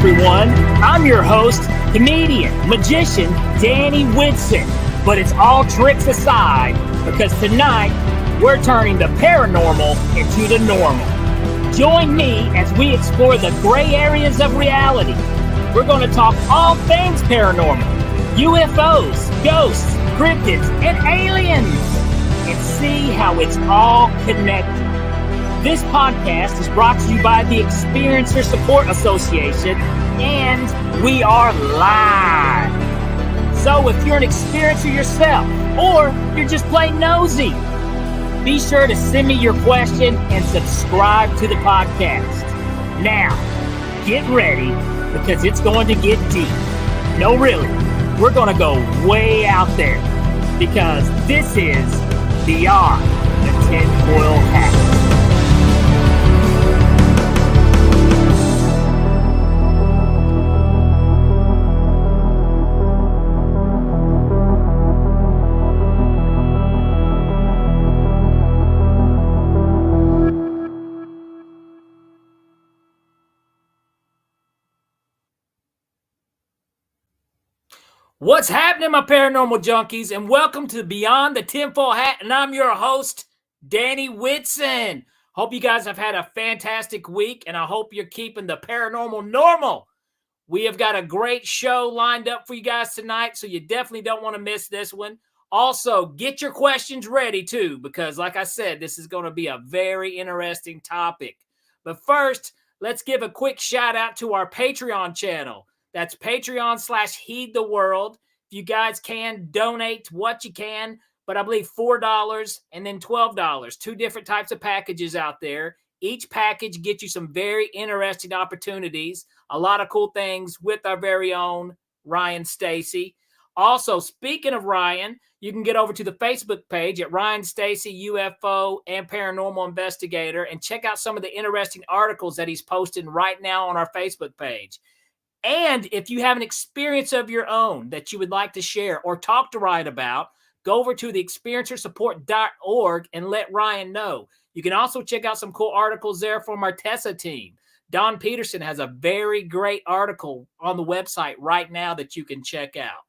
everyone. I'm your host, comedian, magician, Danny Whitson. But it's all tricks aside, because tonight we're turning the paranormal into the normal. Join me as we explore the gray areas of reality. We're going to talk all things paranormal, UFOs, ghosts, cryptids, and aliens, and see how it's all connected. This podcast is brought to you by the Experiencer Support Association, and we are live. So if you're an experiencer yourself, or you're just plain nosy, be sure to send me your question and subscribe to the podcast. Now, get ready, because it's going to get deep. No, really, we're going to go way out there, because this is Beyond the Tinfoil Hat. What's happening, my paranormal junkies, and welcome to Beyond the Tinfoil Hat, and I'm your host, Danny Whitson. Hope you guys have had a fantastic week, and I hope you're keeping the paranormal normal. We have got a great show lined up for you guys tonight, so you definitely don't want to miss this one. Also, get your questions ready, too, because like I said, this is going to be a very interesting topic. But first, let's give a quick shout-out to our Patreon channel. That's Patreon/Heed the World. If you guys can, donate what you can, but I believe $4 and then $12. Two different types of packages out there. Each package gets you some very interesting opportunities, a lot of cool things with our very own Ryan Stacy. Also, speaking of Ryan, you can get over to the Facebook page at Ryan Stacy, UFO and Paranormal Investigator, and check out some of the interesting articles that he's posting right now on our Facebook page. And if you have an experience of your own that you would like to share or talk to Ryan about, go over to the experiencersupport.org and let Ryan know. You can also check out some cool articles there from our TESA team. Don Peterson has a very great article on the website right now that you can check out.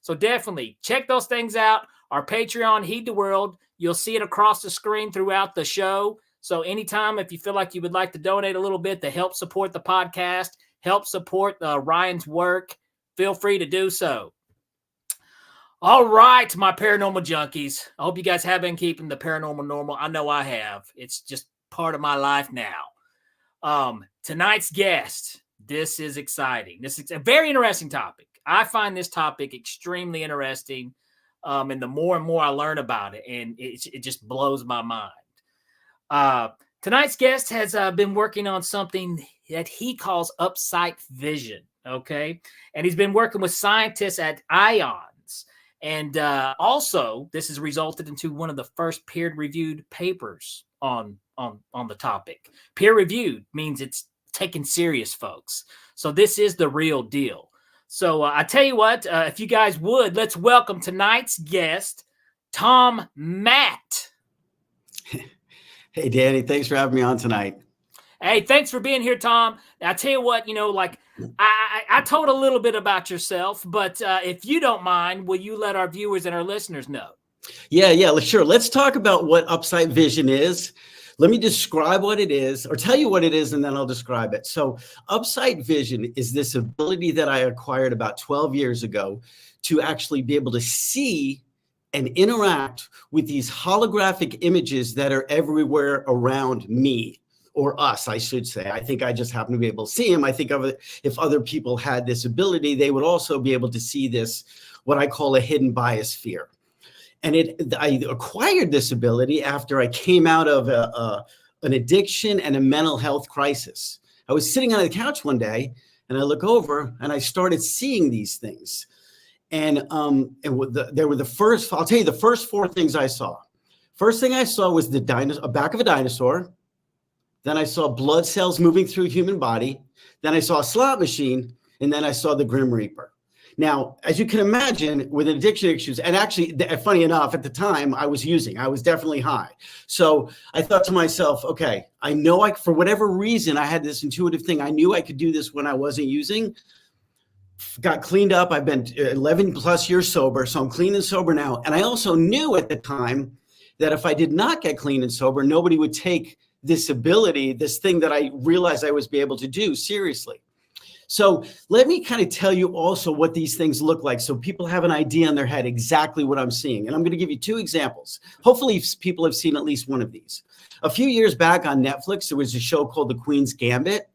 So definitely check those things out. Our Patreon, Heed the World, you'll see it across the screen throughout the show. So anytime if you feel like you would like to donate a little bit to help support the podcast, help support Ryan's work, feel free to do so. All right, my paranormal junkies. I hope you guys have been keeping the paranormal normal. I know I have. It's just part of my life now. Tonight's guest, this is exciting. This is a very interesting topic. I find this topic extremely interesting, and the more and more I learn about it, and it just blows my mind. Tonight's guest has been working on something that he calls Upsight Vision, okay? And he's been working with scientists at IONS. And also, this has resulted into one of the first peer-reviewed papers on the topic. Peer-reviewed means it's taken serious, folks. So this is the real deal. So I tell you what, if you guys would, let's welcome tonight's guest, Tom Matt. Hey, Danny, thanks for having me on tonight. Hey, thanks for being here, Tom. I tell you what, I told a little bit about yourself, but if you don't mind, will you let our viewers and our listeners know? Yeah, sure. Let's talk about what Upsight Vision is. Let me describe what it is, or tell you what it is, and then I'll describe it. So Upsight Vision is this ability that I acquired about 12 years ago to actually be able to see and interact with these holographic images that are everywhere around me, or us, I should say. I think I just happen to be able to see them. I think if other people had this ability, they would also be able to see this, what I call a hidden biosphere. And I acquired this ability after I came out of an addiction and a mental health crisis. I was sitting on the couch one day, and I look over, and I started seeing these things. And there were the first, I'll tell you the first four things I saw. First thing I saw was the back of a dinosaur. Then I saw blood cells moving through a human body. Then I saw a slot machine. And then I saw the Grim Reaper. Now, as you can imagine, with addiction issues, and actually, funny enough, at the time I was definitely high. So I thought to myself, okay, I know for whatever reason, I had this intuitive thing. I knew I could do this when I wasn't using. Got cleaned up. I've been 11 plus years sober, so I'm clean and sober now. And I also knew at the time that if I did not get clean and sober, nobody would take this ability, this thing that I realized I was be able to do, seriously. So let me kind of tell you also what these things look like so people have an idea in their head exactly what I'm seeing. And I'm going to give you 2 examples. Hopefully people have seen at least one of these. A few years back on Netflix, there was a show called The Queen's Gambit.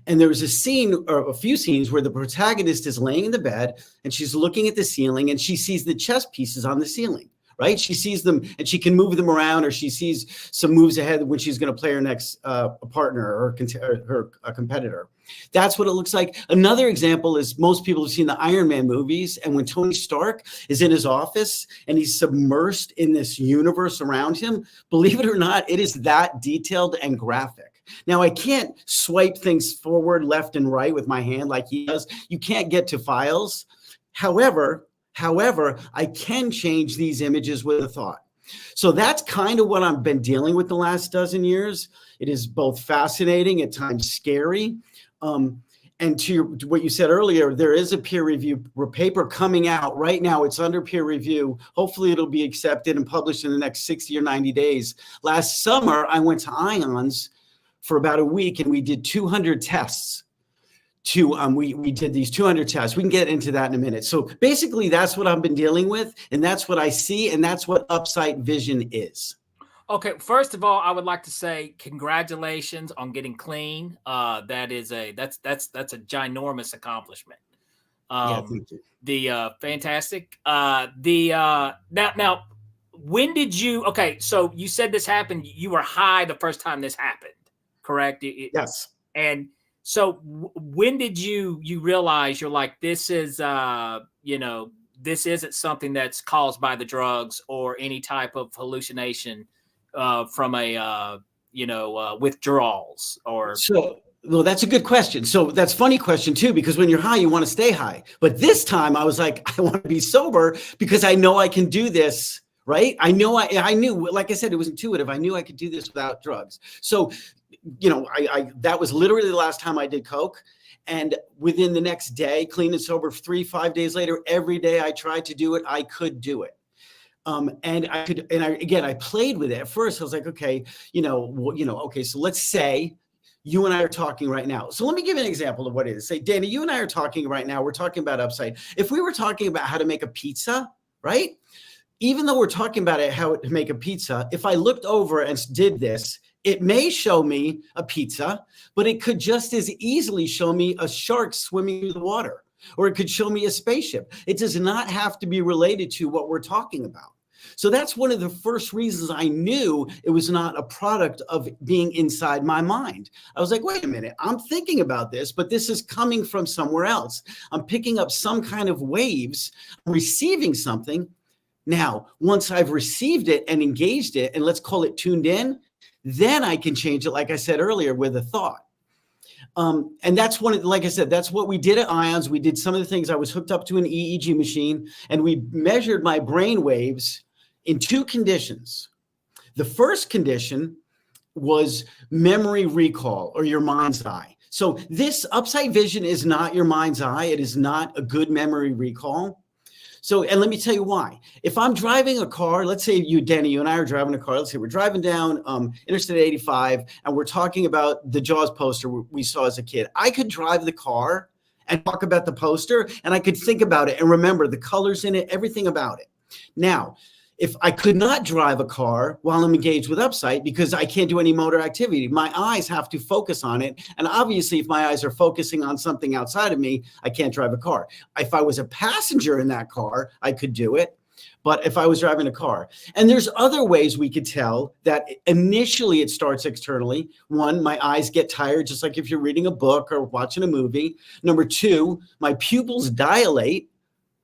And there was a scene or a few scenes where the protagonist is laying in the bed and she's looking at the ceiling and she sees the chess pieces on the ceiling. Right? She sees them and she can move them around, or she sees some moves ahead when she's going to play her next partner or her competitor. That's what it looks like. Another example is most people have seen the Iron Man movies. And when Tony Stark is in his office and he's submersed in this universe around him, believe it or not, it is that detailed and graphic. Now, I can't swipe things forward, left, and right with my hand like he does. You can't get to files. However, I can change these images with a thought. So that's kind of what I've been dealing with the last dozen years. It is both fascinating, at times scary. And to what you said earlier, there is a peer review paper coming out right now. It's under peer review. Hopefully it'll be accepted and published in the next 60 or 90 days. Last summer, I went to IONS for about a week and we did 200 tests. We did these 200 tests. We can get into that in a minute. So basically, that's what I've been dealing with, and that's what I see, and that's what Upsight Vision is. Okay, first of all, I would like to say congratulations on getting clean. That's a ginormous accomplishment. Yeah, thank you. Fantastic. Now, when did you? Okay, so you said this happened. You were high the first time this happened, correct? Yes. And so when did you realize you're like, this is, this isn't something that's caused by the drugs or any type of hallucination from withdrawals or? So, well, that's a good question. So that's a funny question too, because when you're high, you want to stay high. But this time I was like, I want to be sober because I know I can do this, right? I knew, like I said, it was intuitive. I knew I could do this without drugs. So that was literally the last time I did coke. And within the next day, clean and sober, 5 days later, every day I tried to do it, I could do it. I played with it. At first I was like, okay, okay, so let's say you and I are talking right now. So let me give you an example of what it is. Say, Dana, you and I are talking right now. We're talking about Upsight. If we were talking about how to make a pizza, right? Even though we're talking about how to make a pizza, if I looked over and did this, it may show me a pizza, but it could just as easily show me a shark swimming through the water, or it could show me a spaceship. It does not have to be related to what we're talking about. So that's one of the first reasons I knew it was not a product of being inside my mind. I was like, wait a minute, I'm thinking about this, but this is coming from somewhere else. I'm picking up some kind of waves, receiving something. Now, once I've received it and engaged it, and let's call it tuned in, then I can change it, like I said earlier, with a thought. And that's like I said, that's what we did at IONS. We did some of the things. I was hooked up to an EEG machine, and we measured my brain waves in 2 conditions. The first condition was memory recall, or your mind's eye. So this Upsight Vision is not your mind's eye. It is not a good memory recall. So, and let me tell you why. If I'm driving a car, let's say Danny, you and I are driving a car. Let's say we're driving down Interstate 85 and we're talking about the Jaws poster we saw as a kid. I could drive the car and talk about the poster, and I could think about it and remember the colors in it, everything about it. Now, if I could not drive a car while I'm engaged with Upsight because I can't do any motor activity, my eyes have to focus on it. And obviously, if my eyes are focusing on something outside of me, I can't drive a car. If I was a passenger in that car, I could do it. But if I was driving a car, and there's other ways we could tell that initially it starts externally. 1, my eyes get tired, just like if you're reading a book or watching a movie. Number 2, my pupils dilate.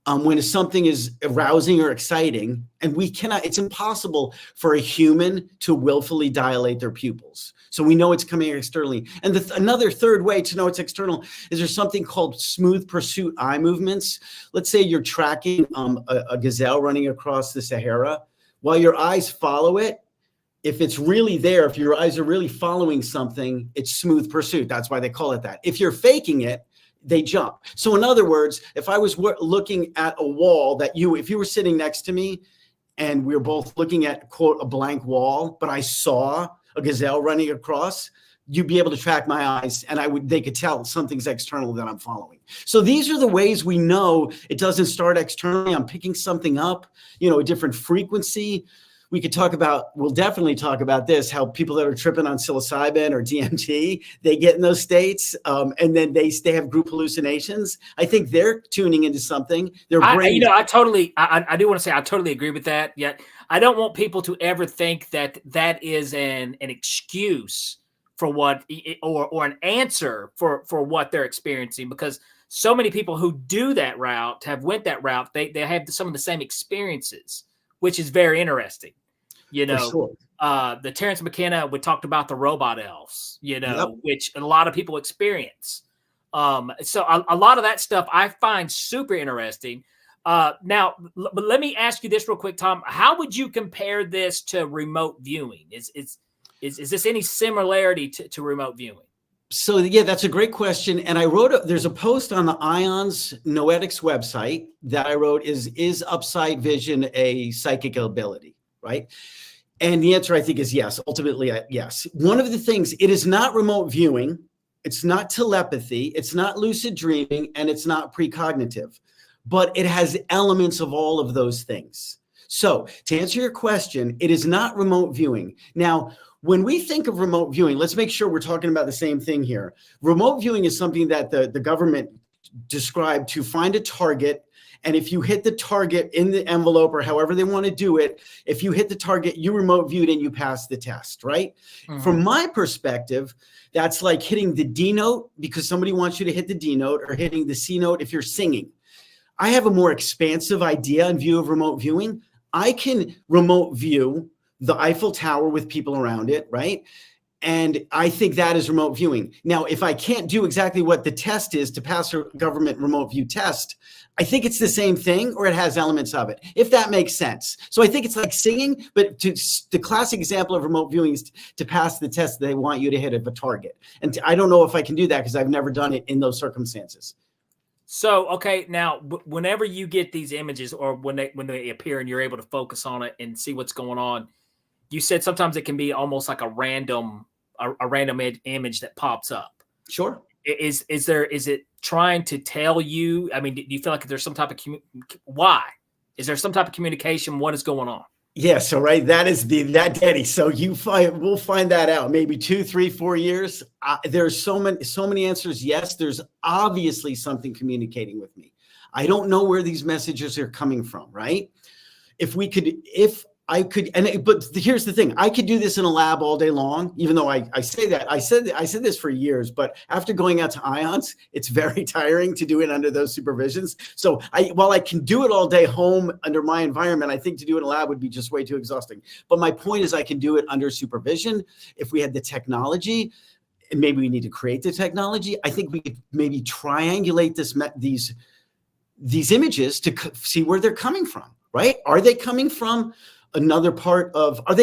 when something is arousing or exciting, and it's impossible for a human to willfully dilate their pupils. So we know it's coming externally. And another third way to know it's external is there's something called smooth pursuit eye movements. Let's say you're tracking a gazelle running across the Sahara. While your eyes follow it, if it's really there, if your eyes are really following something, it's smooth pursuit. That's why they call it that. If you're faking it, they jump. So in other words, if I was looking at a wall if you were sitting next to me and we were both looking at, quote, a blank wall, but I saw a gazelle running across, you'd be able to track my eyes, and they could tell something's external that I'm following. So these are the ways we know it doesn't start externally. I'm picking something up, a different frequency. We'll definitely talk about this, how people that are tripping on psilocybin or DMT, they get in those states, and then they have group hallucinations. I think they're tuning into something. Their brain. I do want to say I totally agree with that. Yet I don't want people to ever think that is an excuse for what, or an answer for what they're experiencing, because so many people who do that route went that route. They have some of the same experiences, which is very interesting. Sure. The Terrence McKenna, we talked about the robot elves, Yep. which a lot of people experience. So a lot of that stuff I find super interesting. Now, but let me ask you this real quick, Tom. How would you compare this to remote viewing? Is this any similarity to remote viewing? So yeah, that's a great question. And there's a post on the Ions Noetics website that I wrote is Upsight Vision a psychic ability, right? And the answer, I think, is yes. Ultimately, yes. One of the things, it is not remote viewing. It's not telepathy. It's not lucid dreaming, and it's not precognitive, but it has elements of all of those things. So to answer your question, it is not remote viewing. Now, when we think of remote viewing, let's make sure we're talking about the same thing here. Remote viewing is something that the government described to find a target. And if you hit the target in the envelope, or however they want to do it, if you hit the target, you remote viewed and you pass the test, right? Mm-hmm. From my perspective, that's like hitting the D note because somebody wants you to hit the D note, or hitting the C note if you're singing. I have a more expansive idea and view of remote viewing. I can remote view the Eiffel Tower with people around it, right? And I think that is remote viewing. Now, if I can't do exactly what the test is to pass a government remote view test, I think it's the same thing, or it has elements of it, if that makes sense. So I think it's like singing, but the classic example of remote viewing is to pass the test they want you to hit at a target. And I don't know if I can do that because I've never done it in those circumstances. So, okay, now, whenever you get these images, or when they appear and you're able to focus on it and see what's going on, you said sometimes it can be almost like a random image that pops up. Sure. Is it trying to tell you? I mean, do you feel like there's some type of why? Is there some type of communication? What is going on? Yeah. So right, that Danny. So we'll find that out. Maybe 2, 3, 4 years. There's so many answers. Yes, there's obviously something communicating with me. I don't know where these messages are coming from. Right? But here's the thing. I could do this in a lab all day long, even though I said this for years, but after going out to Ions, it's very tiring to do it under those supervisions. So while I can do it all day home under my environment, I think to do it in a lab would be just way too exhausting. But my point is I can do it under supervision. If we had the technology, and maybe we need to create the technology, I think we could maybe triangulate these images to see where they're coming from, right? Are they coming from another part of my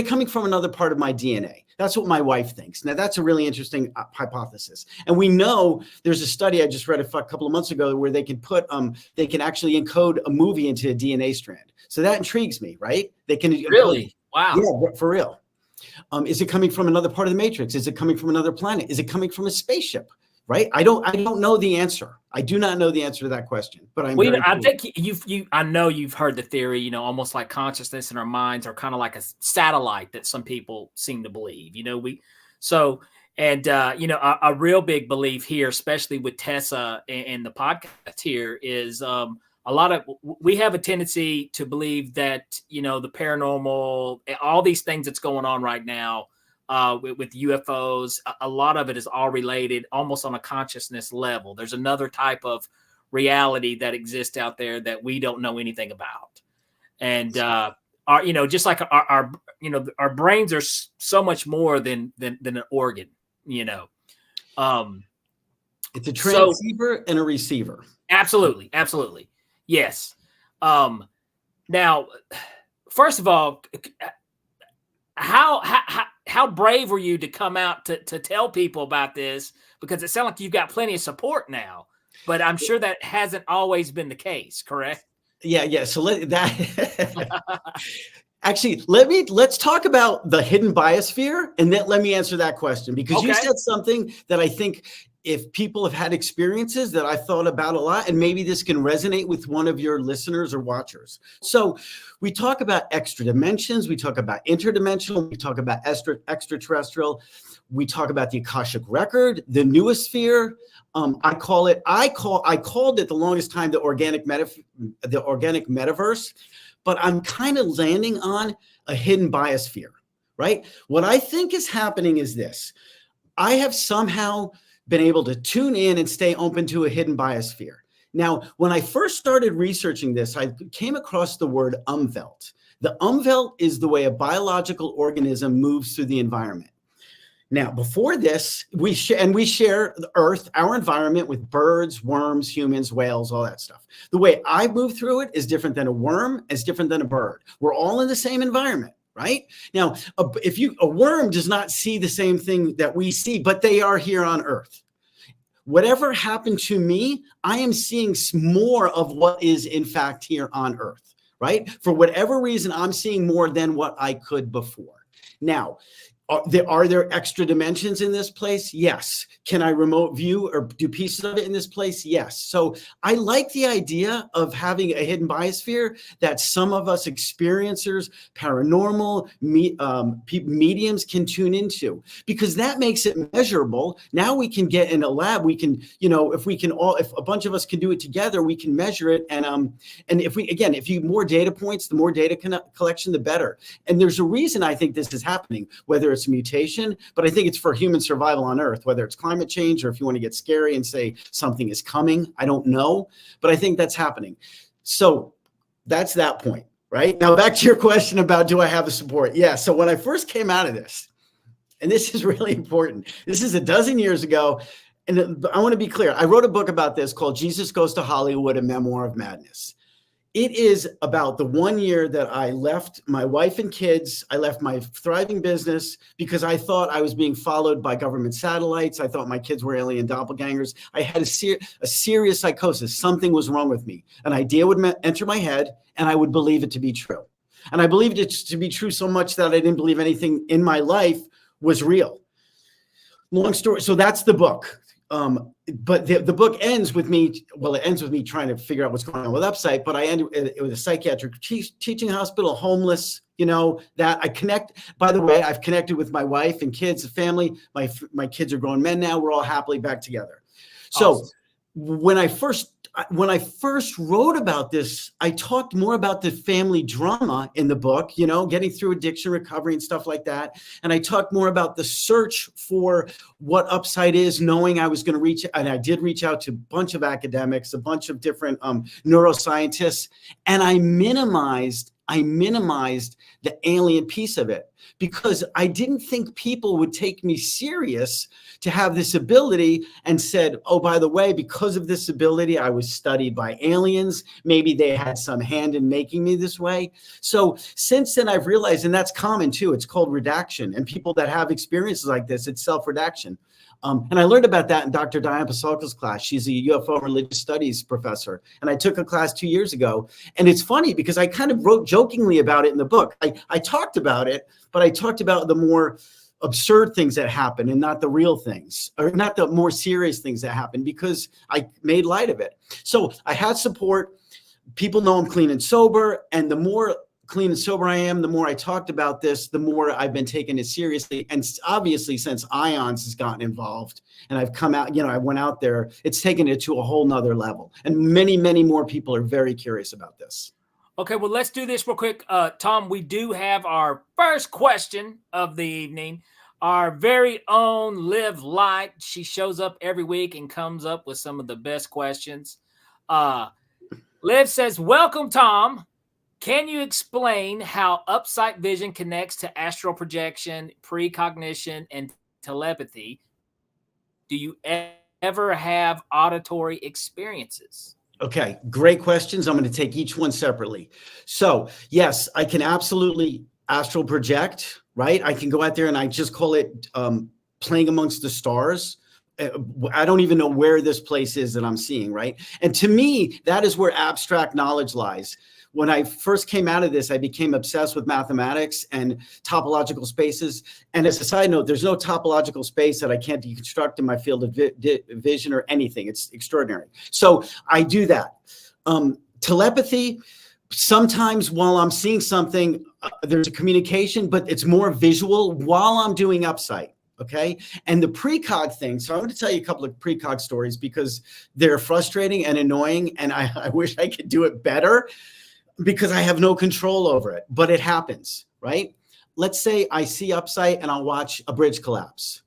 DNA? That's what my wife thinks. Now, that's a really interesting hypothesis. And we know there's a study I just read a couple of months ago where they can actually encode a movie into a DNA strand. So that intrigues me, right? They can really? Wow. Yeah, for real. Is it coming from another part of the matrix? Is it coming from another planet? Is it coming from a spaceship? Right? I don't know the answer. I do not know the answer to that question, but I think I know you've heard the theory, almost like consciousness in our minds are kind of like a satellite that some people seem to believe, a real big belief here, especially with TESA and the podcast here, is we have a tendency to believe that, the paranormal, all these things that's going on right now, with UFOs, a lot of it is all related almost on a consciousness level. There's another type of reality that exists out there that we don't know anything about. And our, just like our brains are so much more than an organ. It's a transceiver and a receiver. Absolutely, absolutely, yes. Now, first of all, how brave were you to come out to tell people about this? Because it sounds like you've got plenty of support now, but I'm sure that hasn't always been the case, correct? Yeah. So actually, let's talk about the hidden biosphere, and then let me answer that question, because you said something that I think, if people have had experiences that I thought about a lot, and maybe this can resonate with one of your listeners or watchers. So we talk about extra dimensions, we talk about interdimensional, we talk about extraterrestrial, we talk about the Akashic record, the noosphere. I called it the longest time the organic metaverse, but I'm kind of landing on a hidden biosphere, right? What I think is happening is this. I have somehow been able to tune in and stay open to a hidden biosphere. Now, when I first started researching this, I came across the word umwelt. The umwelt is the way a biological organism moves through the environment. Now, before this, we share the Earth, our environment, with birds, worms, humans, whales, all that stuff. The way I move through it is different than a worm, is different than a bird. We're all in the same environment. Right now, a worm does not see the same thing that we see, but they are here on Earth. Whatever happened to me, I am seeing more of what is in fact here on Earth, right? For whatever reason, I'm seeing more than what I could before. Now, are there extra dimensions in this place? Yes. Can I remote view or do pieces of it in this place? Yes. So I like the idea of having a hidden biosphere that some of us experiencers, paranormal, mediums can tune into, because that makes it measurable. Now we can get in a lab. We can, if a bunch of us can do it together, we can measure it. And if you more data points, the more data collection, the better. And there's a reason I think this is happening, whether it's mutation, but I think it's for human survival on Earth, whether it's climate change or if you want to get scary and say something is coming. I don't know, but I think that's happening. So that's that point, right? Now back to your question about, do I have the support? Yeah. So when I first came out of this, and this is really important, this is a dozen years ago, and I want to be clear. I wrote a book about this called Jesus Goes to Hollywood, a Memoir of Madness. It is about the 1 year that I left my wife and kids. I left my thriving business because I thought I was being followed by government satellites. I thought my kids were alien doppelgangers. I had a serious psychosis. Something was wrong with me. An idea would enter my head, and I would believe it to be true. And I believed it to be true so much that I didn't believe anything in my life was real. Long story. So that's the book. But the book ends with me. Well, it ends with me trying to figure out what's going on with Upsight. But I ended it with a psychiatric teaching hospital, homeless. That I connect. By the way, I've connected with my wife and kids, family. My kids are grown men now. We're all happily back together. So awesome. When I first wrote about this, I talked more about the family drama in the book, getting through addiction recovery and stuff like that. And I talked more about the search for what Upsight is, knowing I was going to reach, and I did reach out to a bunch of academics, a bunch of different neuroscientists, and I minimized the alien piece of it, because I didn't think people would take me serious to have this ability, and said, oh, by the way, because of this ability, I was studied by aliens. Maybe they had some hand in making me this way. So since then, I've realized, and that's common too, it's called redaction. And people that have experiences like this, it's self-redaction. And I learned about that in Dr. Diane Pasulka's class. She's a UFO religious studies professor. And I took a class 2 years ago. And it's funny because I kind of wrote jokingly about it in the book. I talked about it, but I talked about the more absurd things that happen and not the real things, or not the more serious things that happen, because I made light of it. So I had support. People know I'm clean and sober. And the more clean and sober I am, the more I talked about this, the more I've been taking it seriously. And obviously, since IONS has gotten involved and I've come out, I went out there, it's taken it to a whole nother level. And many, many more people are very curious about this. Okay, well, let's do this real quick. Tom, we do have our first question of the evening. Our very own Liv Light. She shows up every week and comes up with some of the best questions. Liv says, welcome, Tom. Can you explain how Upsight Vision connects to astral projection, precognition, and telepathy? Do you ever have auditory experiences? Okay, great questions. I'm going to take each one separately. So, yes, I can absolutely astral project, right? I can go out there and I just call it playing amongst the stars. I don't even know where this place is that I'm seeing, right? And to me, that is where abstract knowledge lies. When I first came out of this, I became obsessed with mathematics and topological spaces. And as a side note, there's no topological space that I can't deconstruct in my field of vision or anything. It's extraordinary. So I do that. Telepathy, sometimes while I'm seeing something, there's a communication, but it's more visual while I'm doing Upsight. Okay. And the precog thing. So I'm going to tell you a couple of precog stories because they're frustrating and annoying. And I wish I could do it better because I have no control over it, but it happens, right? Let's say I see Upsight and I'll watch a bridge collapse.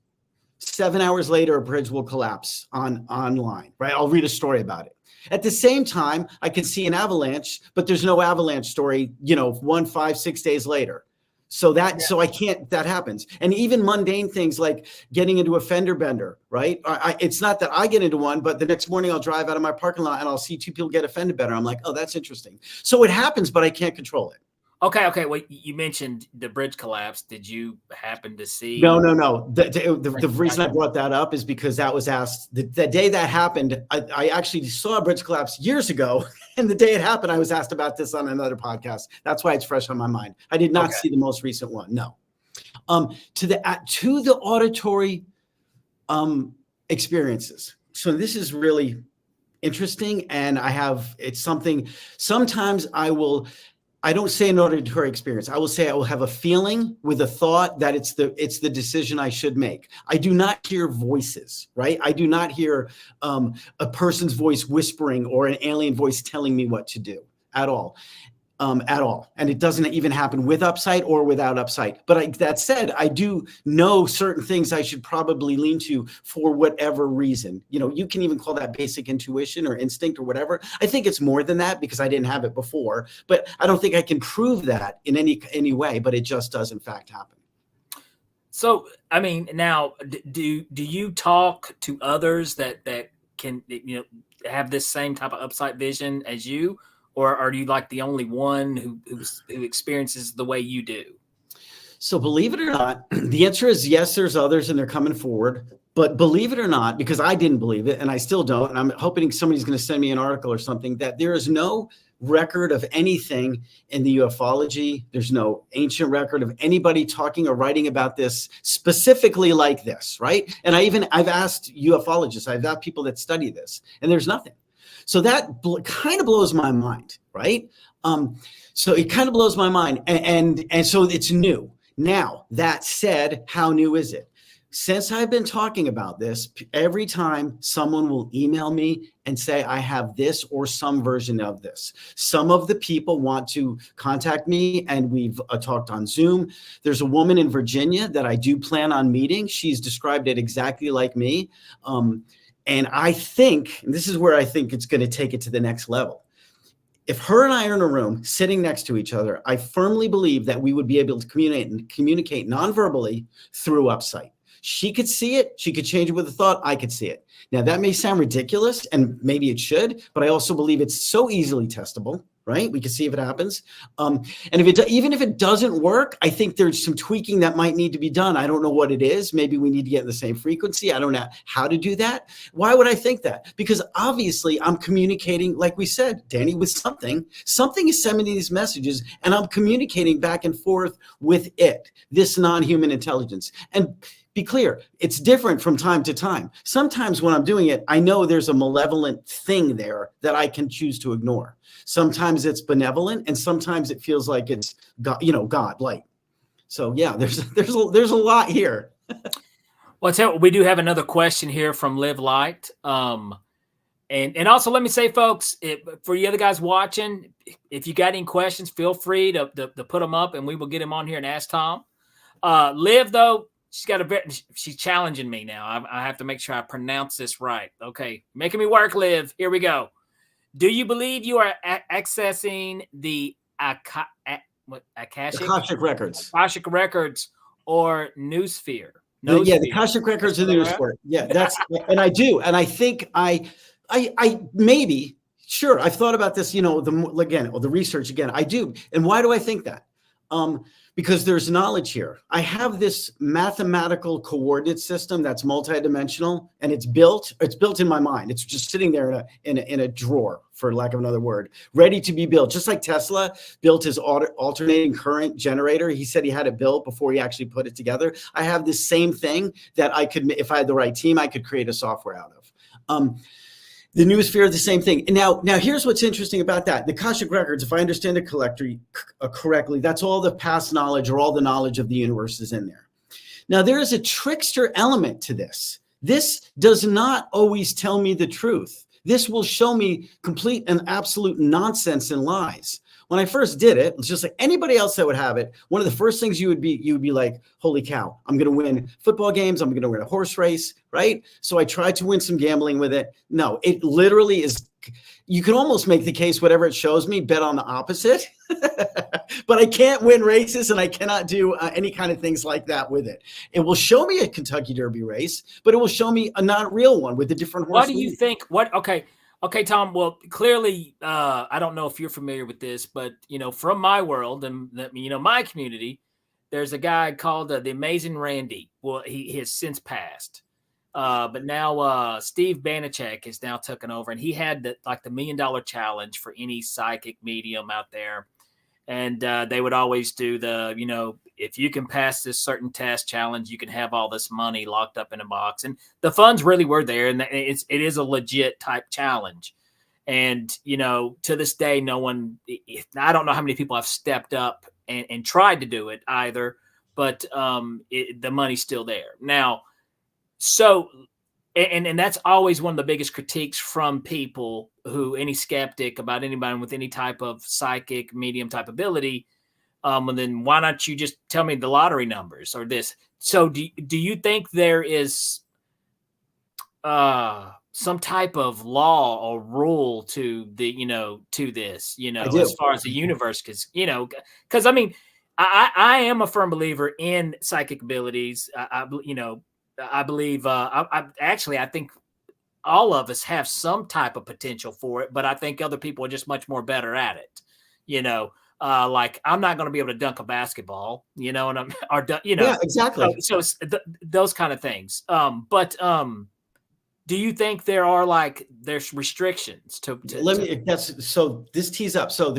7 hours later, a bridge will collapse online, right? I'll read a story about it. At the same time, I can see an avalanche, but there's no avalanche story, 1, 5, 6 days later. So that happens. And even mundane things like getting into a fender bender, right? It's not that I get into one, but the next morning I'll drive out of my parking lot and I'll see 2 people get a fender bender. I'm like, oh, that's interesting. So it happens, but I can't control it. Okay. Well, you mentioned the bridge collapse. Did you happen to see? No. The reason I brought that up is because that was asked the day that happened. I actually saw a bridge collapse years ago, and the day it happened, I was asked about this on another podcast. That's why it's fresh on my mind. I did not see the most recent one. No. To the auditory experiences. So this is really interesting, and it's something. Sometimes I don't say an auditory experience. I will say I will have a feeling with a thought that it's the decision I should make. I do not hear voices, right? I do not hear a person's voice whispering or an alien voice telling me what to do at all. And it doesn't even happen with Upsight or without Upsight. But that said, I do know certain things I should probably lean to for whatever reason. You can even call that basic intuition or instinct or whatever. I think it's more than that because I didn't have it before. But I don't think I can prove that in any way. But it just does, in fact, happen. So, I mean, now, do you talk to others that can have this same type of Upsight vision as you? Or are you like the only one who experiences the way you do? So believe it or not, the answer is yes, there's others and they're coming forward. But believe it or not, because I didn't believe it and I still don't, and I'm hoping somebody's going to send me an article or something, that there is no record of anything in the ufology. There's no ancient record of anybody talking or writing about this specifically like this, right? And I've asked ufologists, I've asked people that study this, and there's nothing. So that kind of blows my mind, right? So it kind of blows my mind. And so it's new. Now, that said, how new is it? Since I've been talking about this, every time someone will email me and say, I have this or some version of this. Some of the people want to contact me, and we've talked on Zoom. There's a woman in Virginia that I do plan on meeting. She's described it exactly like me. And I think, and this is where I think it's going to take it to the next level. If her and I are in a room sitting next to each other, I firmly believe that we would be able to communicate non-verbally through Upsight. She could see it. She could change it with a thought. I could see it. Now, that may sound ridiculous, and maybe it should, but I also believe it's so easily testable, right? We can see if it happens. And even if it doesn't work, I think there's some tweaking that might need to be done. I don't know what it is. Maybe we need to get in the same frequency. I don't know how to do that. Why would I think that? Because obviously I'm communicating, like we said, Danny, with something. Something is sending me these messages, and I'm communicating back and forth with it, this non-human intelligence. And be clear, it's different from time to time. Sometimes when I'm doing it, I know there's a malevolent thing there that I can choose to ignore. Sometimes it's benevolent, and sometimes it feels like it's God, God, light. So yeah, there's a lot here. Well, we do have another question here from Live Light. And also let me say, folks, for you other guys watching, if you got any questions, feel free to put them up, and we will get them on here and ask Tom. Liv, though, she's challenging me now. I have to make sure I pronounce this right. Okay, making me work, Liv. Here we go. Do you believe you are accessing the Akashic records. Akashic records or noosphere? The Noosphere. Akashic records in the news for it. Yeah, that's and I do, and I think I maybe sure I've thought about this. You know, the research again. I do, and why do I think that? Because there's knowledge here. I have this mathematical coordinate system that's multidimensional, and it's built in my mind. It's just sitting there in a drawer, for lack of another word, ready to be built. Just like Tesla built his alternating current generator. He said he had it built before he actually put it together. I have this same thing that I could, if I had the right team, I could create a software out of. The noosphere, the same thing. And now here's what's interesting about that. The Akashic records, if I understand it correctly, that's all the past knowledge or all the knowledge of the universe is in there. Now, there is a trickster element to this. This does not always tell me the truth. This will show me complete and absolute nonsense and lies. When I first did it, it's just like anybody else that would have it. One of the first things you would be like, holy cow, I'm going to win football games. I'm going to win a horse race, right? So I tried to win some gambling with it. No, it literally is. You can almost make the case, whatever it shows me, bet on the opposite. But I can't win races and I cannot do any kind of things like that with it. It will show me a Kentucky Derby race, but it will show me a not real one with a different horse. What do you think? Okay, Tom. Well, clearly, I don't know if you're familiar with this, but from my world and my community, there's a guy called the Amazing Randy. Well, he has since passed, but now Steve Banachek is now taken over, and he had the $1 million challenge for any psychic medium out there, and they would always do the if you can pass this certain test challenge, you can have all this money locked up in a box. And the funds really were there. And it is a legit type challenge. And, to this day, no one, I don't know how many people have stepped up and tried to do it either, but the money's still there. Now, so, and that's always one of the biggest critiques from people any skeptic about anybody with any type of psychic medium type ability. And then why not you just tell me the lottery numbers or this? So do you think there is some type of law or rule to to this, as far as the universe, because I mean, I am a firm believer in psychic abilities. I believe, I think all of us have some type of potential for it, but I think other people are just much more better at it, like I'm not going to be able to dunk a basketball, and yeah, exactly. So those kind of things. But do you think there's restrictions to this tees up. So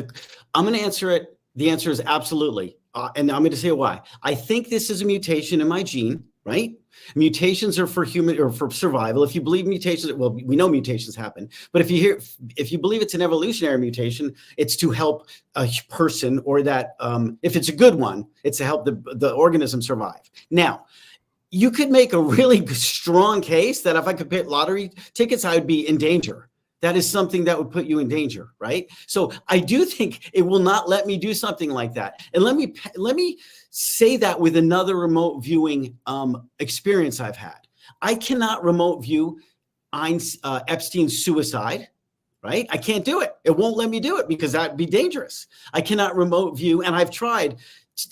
I'm going to answer it. The answer is absolutely. And I'm going to say why. I think this is a mutation in my gene, right? Mutations are for human or for survival. If you believe mutations, well, we know mutations happen, but if you believe it's an evolutionary mutation, it's to help a person, or that if it's a good one, it's to help the organism survive. Now, you could make a really strong case that if I could pick lottery tickets, I would be in danger. That is something that would put you in danger, right? So I do think it will not let me do something like that. And let me say that with another remote viewing experience I've had. I cannot remote view Epstein's suicide, right? I can't do it. It won't let me do it because that'd be dangerous. I cannot remote view, and I've tried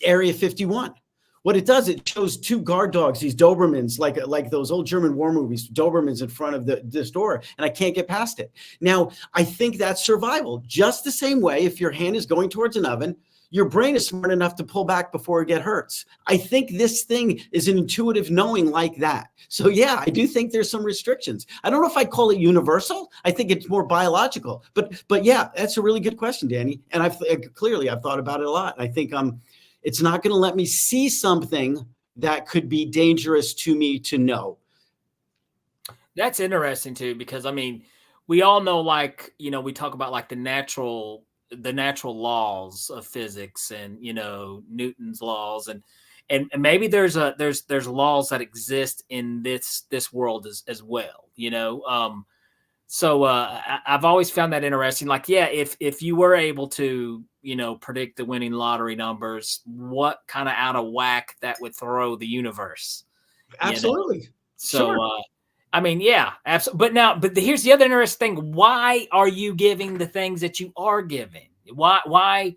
Area 51. What it does, it shows two guard dogs, these Dobermans, like those old German war movies, Dobermans in front of this door, and I can't get past it. Now, I think that's survival. Just the same way, if your hand is going towards an oven, your brain is smart enough to pull back before it hurts. I think this thing is an intuitive knowing like that. So yeah, I do think there's some restrictions. I don't know if I'd call it universal. I think it's more biological. But yeah, that's a really good question, Danny. And I've thought about it a lot. I think it's not going to let me see something that could be dangerous to me to know. That's interesting too, because I mean, we all know, we talk about the natural laws of physics and, Newton's laws and maybe there's laws that exist in this world as well, So I've always found that interesting. If you were able to, predict the winning lottery numbers, what kind of out of whack that would throw the universe. Absolutely. So, sure. I mean, yeah, absolutely. But here's the other interesting thing. Why are you giving the things that you are giving? Why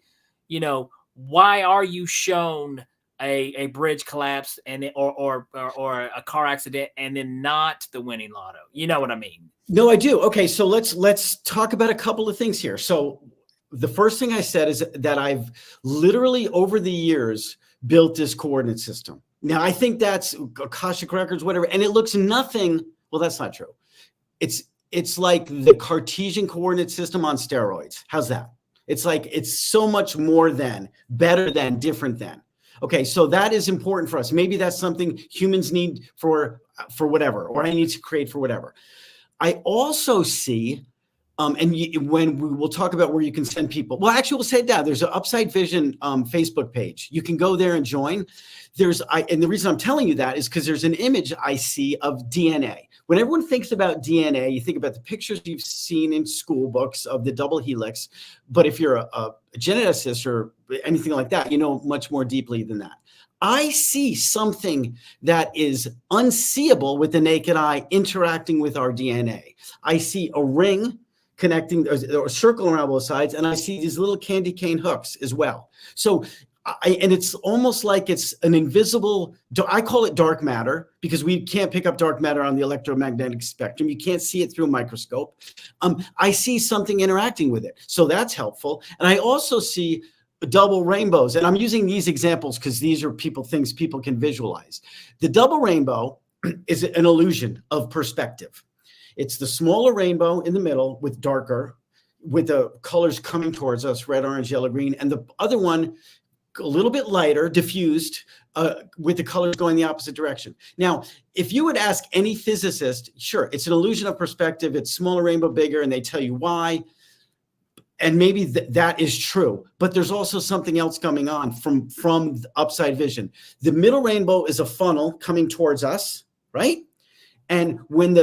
are you shown a bridge collapse or a car accident and then not the winning lotto? You know what I mean? No, I do. Okay, so let's talk about a couple of things here. So the first thing I said is that I've literally over the years built this coordinate system. Now I think that's Akashic Records, whatever, and it looks nothing. Well, that's not true. It's like the Cartesian coordinate system on steroids. How's that? It's like it's so much more than, better than, different than. Okay, so that is important for us. Maybe that's something humans need for whatever, or I need to create for whatever. I also see, when we will talk about where you can send people. Well, actually, we'll say that there's an Upsight Vision Facebook page. You can go there and join. And the reason I'm telling you that is because there's an image I see of DNA. When everyone thinks about DNA, you think about the pictures you've seen in school books of the double helix. But if you're a geneticist or anything like that, you know much more deeply than that. I see something that is unseeable with the naked eye interacting with our DNA. I see a ring connecting, or a circle around both sides, and I see these little candy cane hooks as well. So, and it's almost like it's an invisible, I call it dark matter because we can't pick up dark matter on the electromagnetic spectrum. You can't see it through a microscope. I see something interacting with it. So that's helpful. And I also see double rainbows. And I'm using these examples because these are things people can visualize. The double rainbow is an illusion of perspective. It's the smaller rainbow in the middle with the colors coming towards us, red, orange, yellow, green. And the other one, a little bit lighter, diffused, with the colors going the opposite direction. Now, if you would ask any physicist, sure, it's an illusion of perspective. It's smaller rainbow, bigger, and they tell you why. And maybe that is true, but there's also something else going on from Upsight Vision. The middle rainbow is a funnel coming towards us, right? And when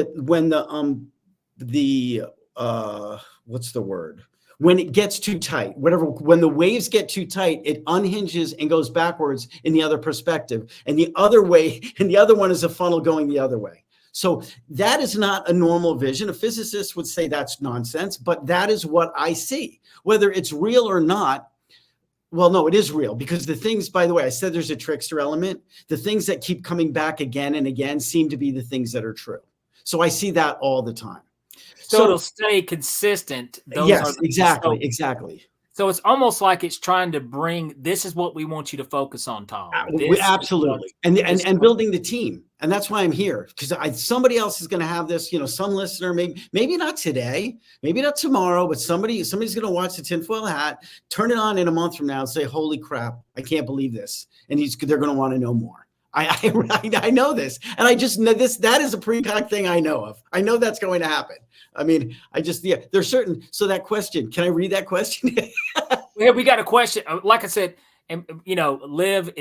what's the word? When it gets too tight, when the waves get too tight, it unhinges and goes backwards in the other perspective. And the other one is a funnel going the other way. So that is not a normal vision. A physicist would say that's nonsense, but that is what I see. Whether it's real or not, well, no, it is real because the things, by the way, I said there's a trickster element. The things that keep coming back again and again seem to be the things that are true. So I see that all the time. So it'll stay consistent. Yes, exactly. So it's almost like it's trying to bring, this is what we want you to focus on, Tom. Absolutely. And building the team. And that's why I'm here, because somebody else is going to have this, some listener, maybe not today, maybe not tomorrow, but somebody's going to watch the Tinfoil Hat, turn it on in a month from now and say, holy crap, I can't believe this. And they're going to want to know more. I know this. And I just know that is a pre-con thing I know of. I know that's going to happen. I mean, there's certain, so that question, can I read that question? Yeah, we got a question. Like I said, and Liv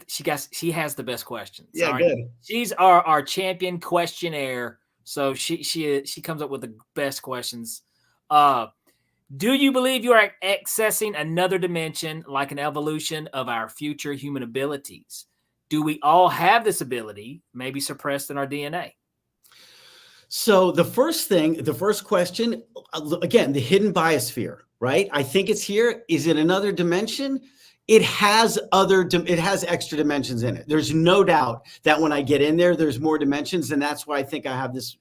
she has the best questions. Yeah, right? Good. She's our champion questionnaire. So she comes up with the best questions. Do you believe you are accessing another dimension, like an evolution of our future human abilities? Do we all have this ability, maybe suppressed in our DNA? So the first question, again, the hidden biosphere, right? I think it's here. Is it another dimension? It has extra dimensions in it. There's no doubt that when I get in there, there's more dimensions. And that's why I think I have this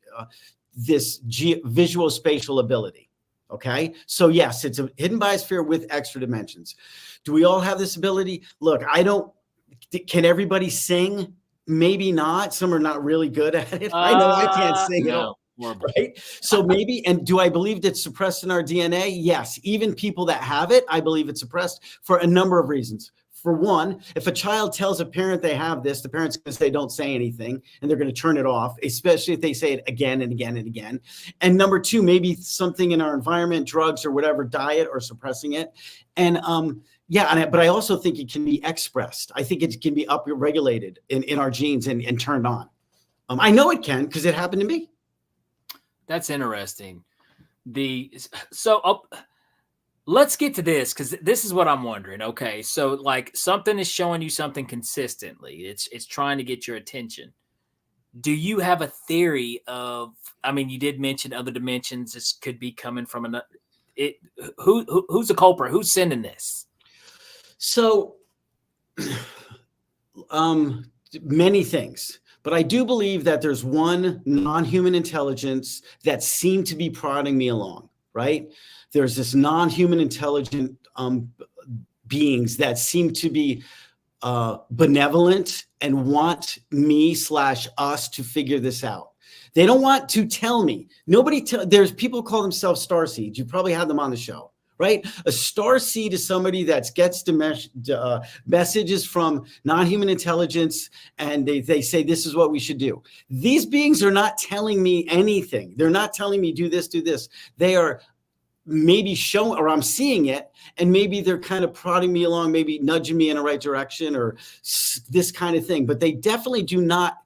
visual spatial ability. Okay. So yes, it's a hidden biosphere with extra dimensions. Do we all have this ability? Look, can everybody sing? Maybe not. Some are not really good at it. I know I can't sing at all. Right. So maybe, and do I believe that's suppressed in our DNA? Yes. Even people that have it, I believe it's suppressed for a number of reasons. For one, if a child tells a parent they have this, the parent's going to say, don't say anything, and they're going to turn it off, especially if they say it again and again and again. And number two, maybe something in our environment, drugs or whatever, diet or suppressing it. And, but I also think it can be expressed. I think it can be upregulated in our genes and turned on. I know it can because it happened to me. That's interesting. Let's get to this because this is what I'm wondering. Okay, so like something is showing you something consistently. It's trying to get your attention. Do you have a theory of, I mean, you did mention other dimensions. This could be coming from another. Who's the culprit? Who's sending this? So, many things. But I do believe that there's one non-human intelligence that seemed to be prodding me along, right? There's this non-human intelligent beings that seem to be benevolent and want me/us to figure this out. They don't want to tell me. There's people call themselves starseeds. You probably had them on the show, right? A starseed is somebody that gets messages from non-human intelligence, and they say, this is what we should do. These beings are not telling me anything. They're not telling me do this, do this. They are maybe showing, or I'm seeing it, and maybe they're kind of prodding me along, maybe nudging me in the right direction or this kind of thing. But they definitely do not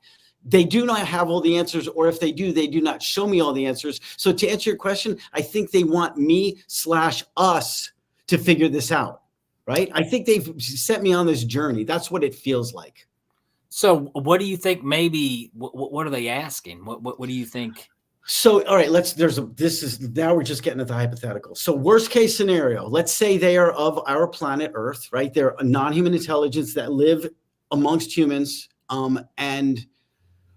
have all the answers, or if they do not show me all the answers. So to answer your question, I think they want me/us to figure this out, right? I think they've set me on this journey. That's what it feels like. So what do you think? Maybe what are they asking? What do you think? So, all right, now we're just getting at the hypothetical. So worst case scenario, let's say they are of our planet Earth, right? They're a non-human intelligence that live amongst humans, and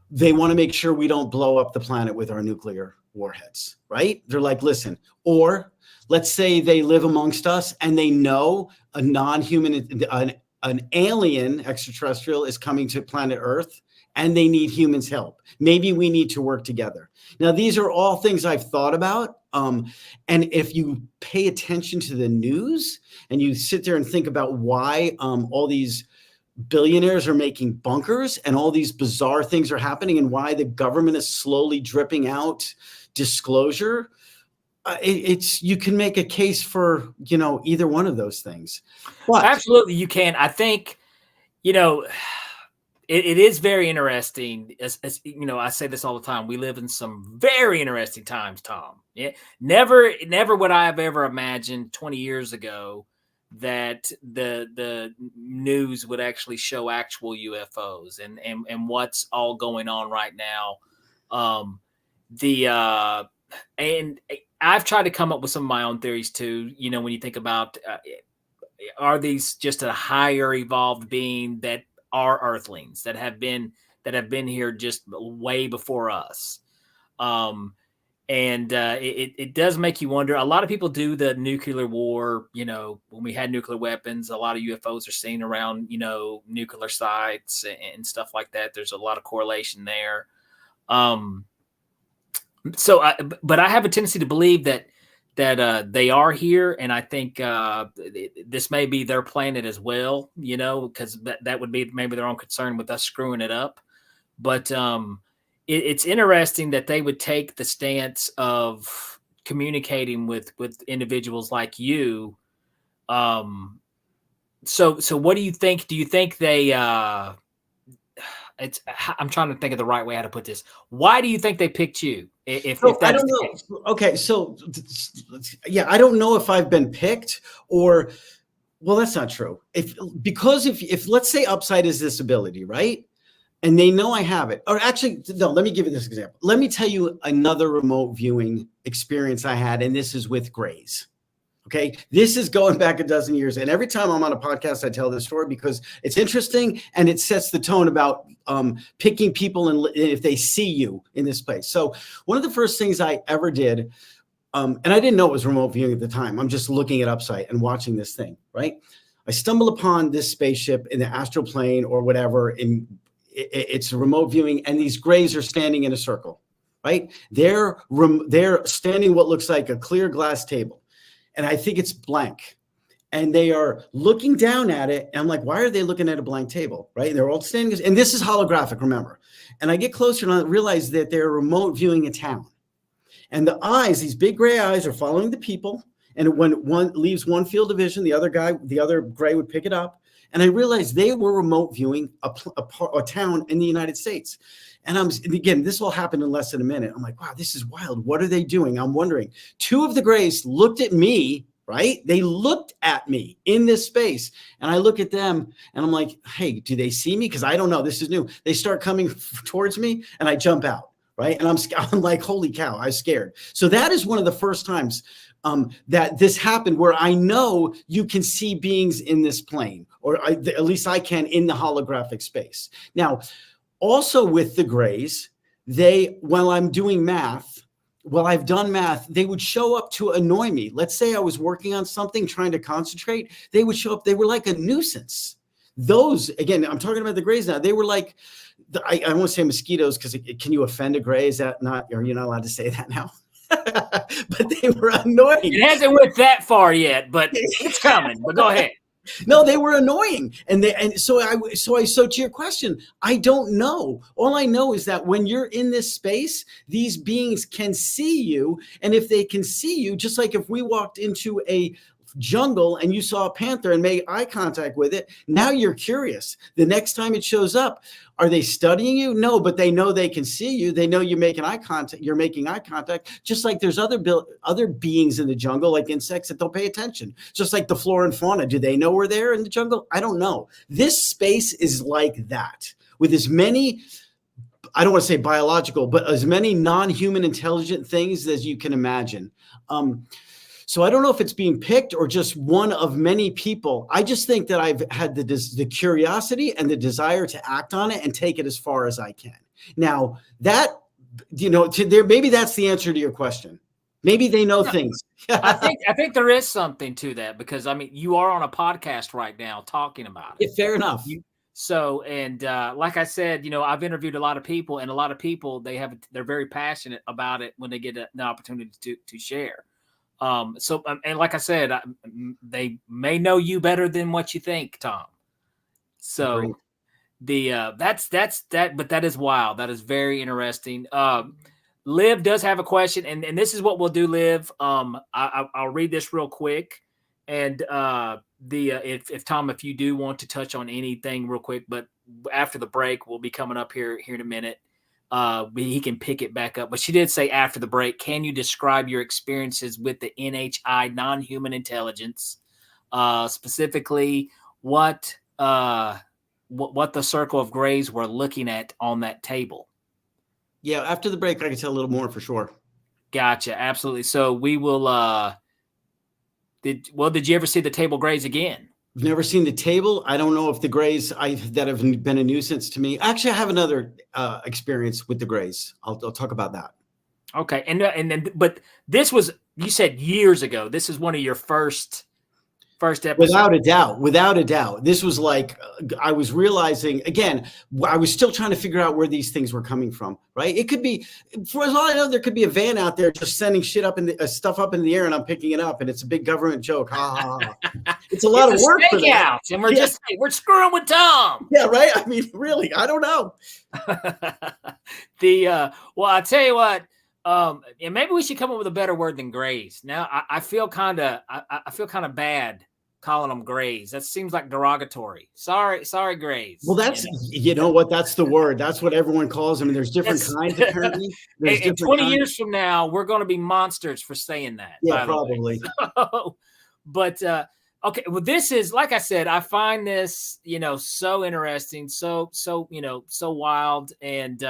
they want to make sure we don't blow up the planet with our nuclear warheads, right? They're like, listen, or let's say they live amongst us and they know a non-human, an alien extraterrestrial is coming to planet Earth and they need humans' help. Maybe we need to work together. Now, these are all things I've thought about. And if you pay attention to the news and you sit there and think about why all these billionaires are making bunkers and all these bizarre things are happening and why the government is slowly dripping out disclosure, you can make a case for, either one of those things. But absolutely, you can. I think, it is very interesting. As I say this all the time. We live in some very interesting times, Tom. Yeah, never would I have ever imagined 20 years ago that the news would actually show actual UFOs and what's all going on right now. And I've tried to come up with some of my own theories too. When you think about, are these just a higher evolved being that are Earthlings that have been here just way before us? And it does make you wonder. A lot of people do the nuclear war. When we had nuclear weapons, a lot of UFOs are seen around, nuclear sites and stuff like that. There's a lot of correlation there. But I have a tendency to believe that they are here, and I think this may be their planet as well. Because that would be maybe their own concern with us screwing it up. But it's interesting that they would take the stance of communicating with individuals like you. So what do you think? Do you think they? I'm trying to think of the right way how to put this. Why do you think they picked you? If I don't know. Okay, so yeah, I don't know if I've been picked or. Well, that's not true. If let's say Upsight is this ability, right? And they know I have it. Or actually, no, let me give you this example. Let me tell you another remote viewing experience I had, and this is with Grays. Okay, this is going back a dozen years. And every time I'm on a podcast, I tell this story because it's interesting and it sets the tone about picking people and if they see you in this place. So one of the first things I ever did, and I didn't know it was remote viewing at the time. I'm just looking at Upsight and watching this thing, right? I stumbled upon this spaceship in the astral plane or whatever, and it's remote viewing, and these Grays are standing in a circle, right? They're standing what looks like a clear glass table, and I think it's blank, and they are looking down at it, and I'm like, why are they looking at a blank table, right? They're all standing, and this is holographic, remember? And I get closer and I realize that they're remote viewing a town, and the eyes, these big gray eyes, are following the people, and when one leaves one field of vision, the other Gray would pick it up. And I realized they were remote viewing a town in the United States. And again, this all happened in less than a minute. I'm like, wow, this is wild. What are they doing? I'm wondering. Two of the Grays looked at me, right? They looked at me in this space, and I look at them and I'm like, hey, do they see me? Because I don't know. This is new. They start coming towards me and I jump out, right? And I'm like, holy cow, I was scared. So that is one of the first times that this happened where I know you can see beings in this plane, or at least I can in the holographic space. Now, also with the grays, while I'm doing math, while I've done math, they would show up to annoy me. Let's say I was working on something, trying to concentrate. They would show up. They were like a nuisance. Those, again, I'm talking about the grays now. They were like, I won't say mosquitoes because can you offend a gray? Is that not, are you not allowed to say that now? But they were annoying. It hasn't went that far yet, but it's coming. But go ahead. No, they were annoying. So to your question, I don't know. All I know is that when you're in this space, these beings can see you. And if they can see you, just like if we walked into a jungle and you saw a panther and made eye contact with it, now you're curious. The next time it shows up, are they studying you? No, but they know they can see you. They know you're making eye contact. You're making eye contact. Just like there's other beings in the jungle, like insects, that don't pay attention. Just like the flora and fauna. Do they know we're there in the jungle? I don't know. This space is like that, with as many, I don't want to say biological, but as many non-human intelligent things as you can imagine. So I don't know if it's being picked or just one of many people. I just think that I've had the curiosity and the desire to act on it and take it as far as I can. Now that, maybe that's the answer to your question. Maybe they know things. I think there is something to that, because I mean, you are on a podcast right now talking about it. Yeah, fair enough. Like I said, I've interviewed a lot of people, and a lot of people, they're very passionate about it when they get the opportunity to share. And like I said, they may know you better than what you think, Tom. So that's that, but that is wild. That is very interesting. Liv does have a question, and this is what we'll do, Liv. I'll read this real quick, and if Tom, if you do want to touch on anything real quick, but after the break, we'll be coming up here in a minute. He can pick it back up. But she did say after the break, can you describe your experiences with the NHI, non-human intelligence, specifically what the circle of grays were looking at on that table? Yeah, after the break, I can tell a little more for sure. Gotcha, absolutely. So we will. Did you ever see the table grays again? I've never seen the table. I don't know if the grays that have been a nuisance to me. Actually, I have another experience with the grays. I'll talk about that. Okay, but this was, you said, years ago. This is one of your first episode. Without a doubt. This was like, I was realizing, again, I was still trying to figure out where these things were coming from, right? It could be, for as all I know, there could be a van out there just sending shit stuff up in the air, and I'm picking it up, and it's a big government joke. It's a lot of work for that. And we're screwing with Tom. Yeah, right? I mean, really, I don't know. Well, I'll tell you what, and maybe we should come up with a better word than grays. Now, I feel kind of bad calling them grays. That seems like derogatory. Sorry, grays. Well, that's, you know what? That's the word. That's what everyone calls them. And there's different kinds, apparently. And 20 years from now, we're going to be monsters for saying that. Yeah, probably. But, okay. Well, this is, like I said, I find this, so interesting, so wild. And,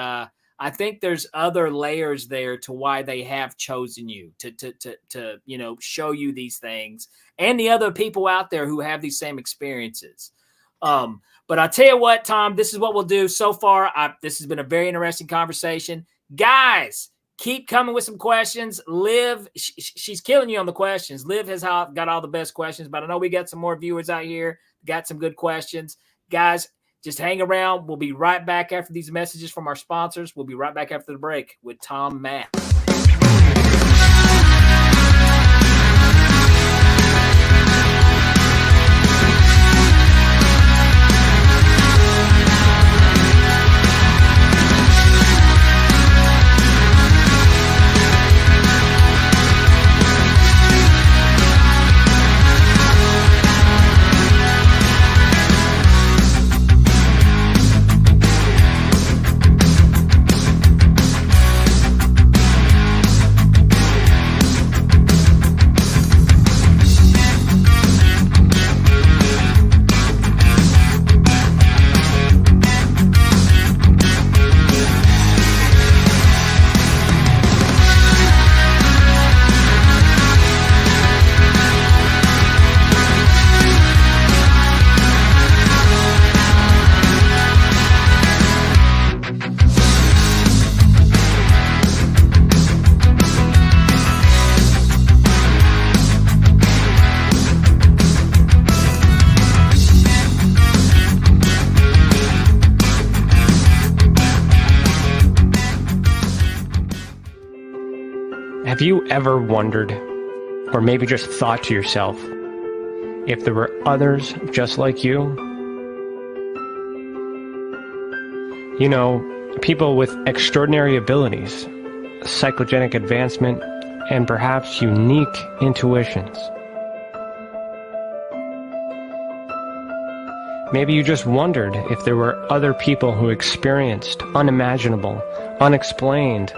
I think there's other layers there to why they have chosen you to show you these things, and the other people out there who have these same experiences. But I'll tell you what, Tom, this is what we'll do so far. This has been a very interesting conversation. Guys, keep coming with some questions. Liv, she's killing you on the questions. Liv has got all the best questions, but I know we got some more viewers out here, got some good questions. Guys, just hang around. We'll be right back after these messages from our sponsors. We'll be right back after the break with Tom Mack. Have you ever wondered, or maybe just thought to yourself, if there were others just like you? You know, people with extraordinary abilities, psychogenic advancement, and perhaps unique intuitions. Maybe you just wondered if there were other people who experienced unimaginable, unexplained,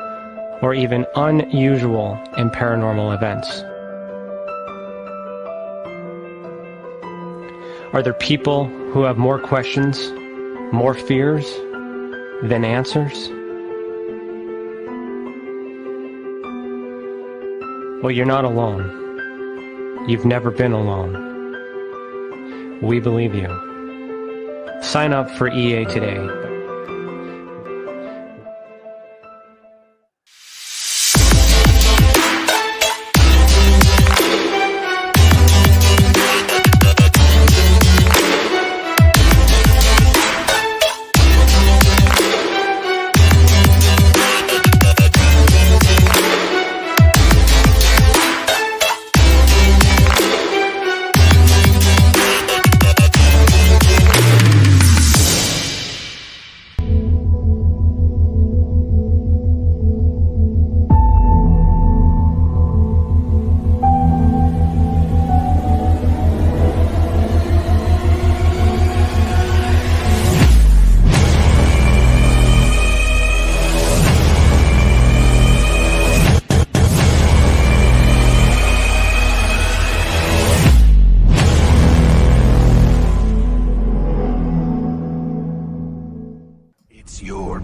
or even unusual and paranormal events. Are there people who have more questions, more fears than answers? Well, you're not alone. You've never been alone. We believe you. Sign up for EA today.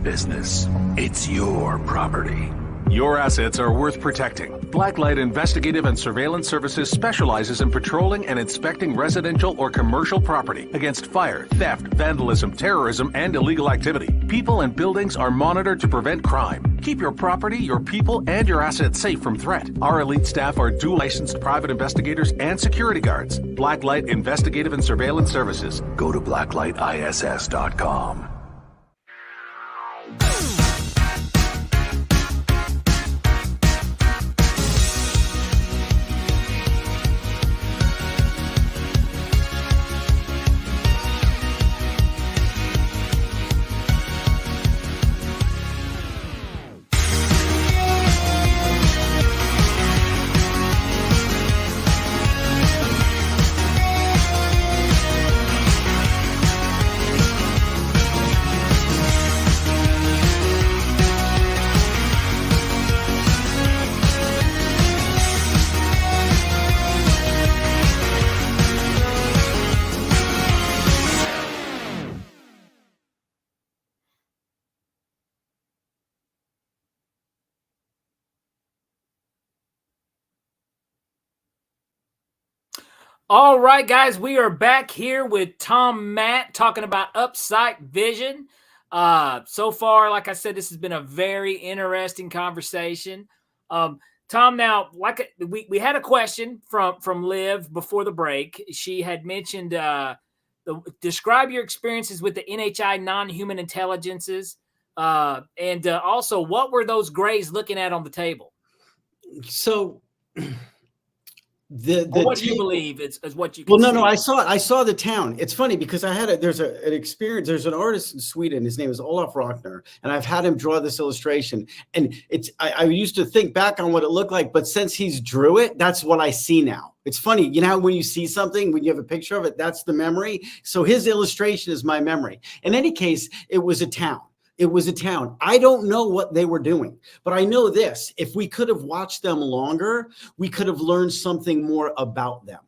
Business. It's your property. Your assets are worth protecting. Blacklight Investigative and Surveillance Services specializes in patrolling and inspecting residential or commercial property against fire, theft, vandalism, terrorism, and illegal activity. People and buildings are monitored to prevent crime. Keep your property, your people, and your assets safe from threat. Our elite staff are dual licensed private investigators and security guards. Blacklight Investigative and Surveillance Services. Go to blacklightiss.com. All right, guys, we are back here with Tom Matt talking about Upsight Vision. So far, like I said, this has been a very interesting conversation. Tom, now, like we had a question from Liv before the break. She had mentioned describe your experiences with the NHI non-human intelligences, and also what were those grays looking at on the table? So. What do you believe is what you can well, no, see? no, I saw the town. It's funny because I had there's an experience. There's an artist in Sweden. His name is Olaf Rockner, and I've had him draw this illustration. And I used to think back on what it looked like, but since he's drew it, that's what I see now. It's funny, you know, when you see something, when you have a picture of it, that's the memory. So his illustration is my memory. In any case, it was a town. It was a town. I don't know what they were doing, but I know this. If we could have watched them longer, we could have learned something more about them.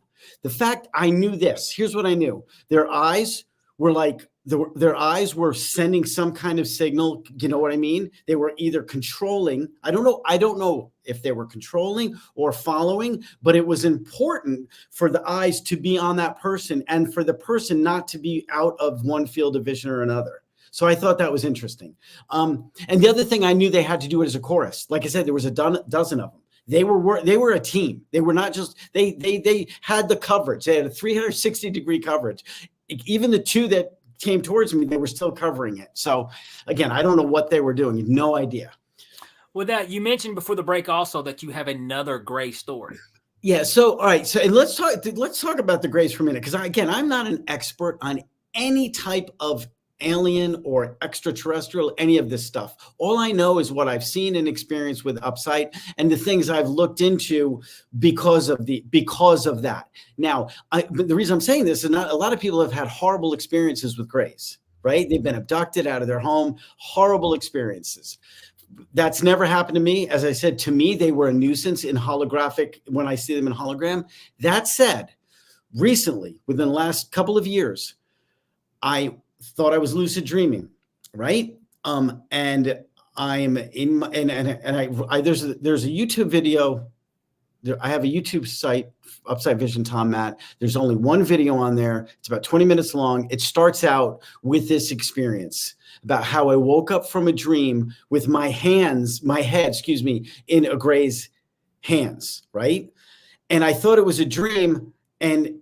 The fact I knew this, here's what I knew. Their eyes were like, their eyes were sending some kind of signal. You know what I mean? They were either controlling. I don't know if they were controlling or following, but it was important for the eyes to be on that person and for the person not to be out of one field of vision or another. So I thought that was interesting. And the other thing I knew they had to do it as a chorus. Like I said, there was a dozen of them. They were a team. They were not just, they had the coverage. They had a 360-degree coverage. Even the two that came towards me, they were still covering it. So again, I don't know what they were doing. No idea. Well, now you mentioned before the break also that you have another gray story. Yeah. So, all right. So, and let's talk about the grays for a minute, because again, I'm not an expert on any type of alien or extraterrestrial, any of this stuff. All I know is what I've seen and experienced with Upsight and the things I've looked into because of that. Now, the reason I'm saying this is not a lot of people have had horrible experiences with grays, right? They've been abducted out of their home, horrible experiences. That's never happened to me. As I said, to me, they were a nuisance in holographic when I see them in hologram. That said, recently, within the last couple of years, I thought I was lucid dreaming, right? And I'm in my, and I there's a YouTube video. I have a YouTube site, Upsight Vision Tom Matt. There's only one video on there. It's about 20 minutes long. It starts out with this experience about how I woke up from a dream with my head, in a gray's hands, right? And I thought it was a dream, and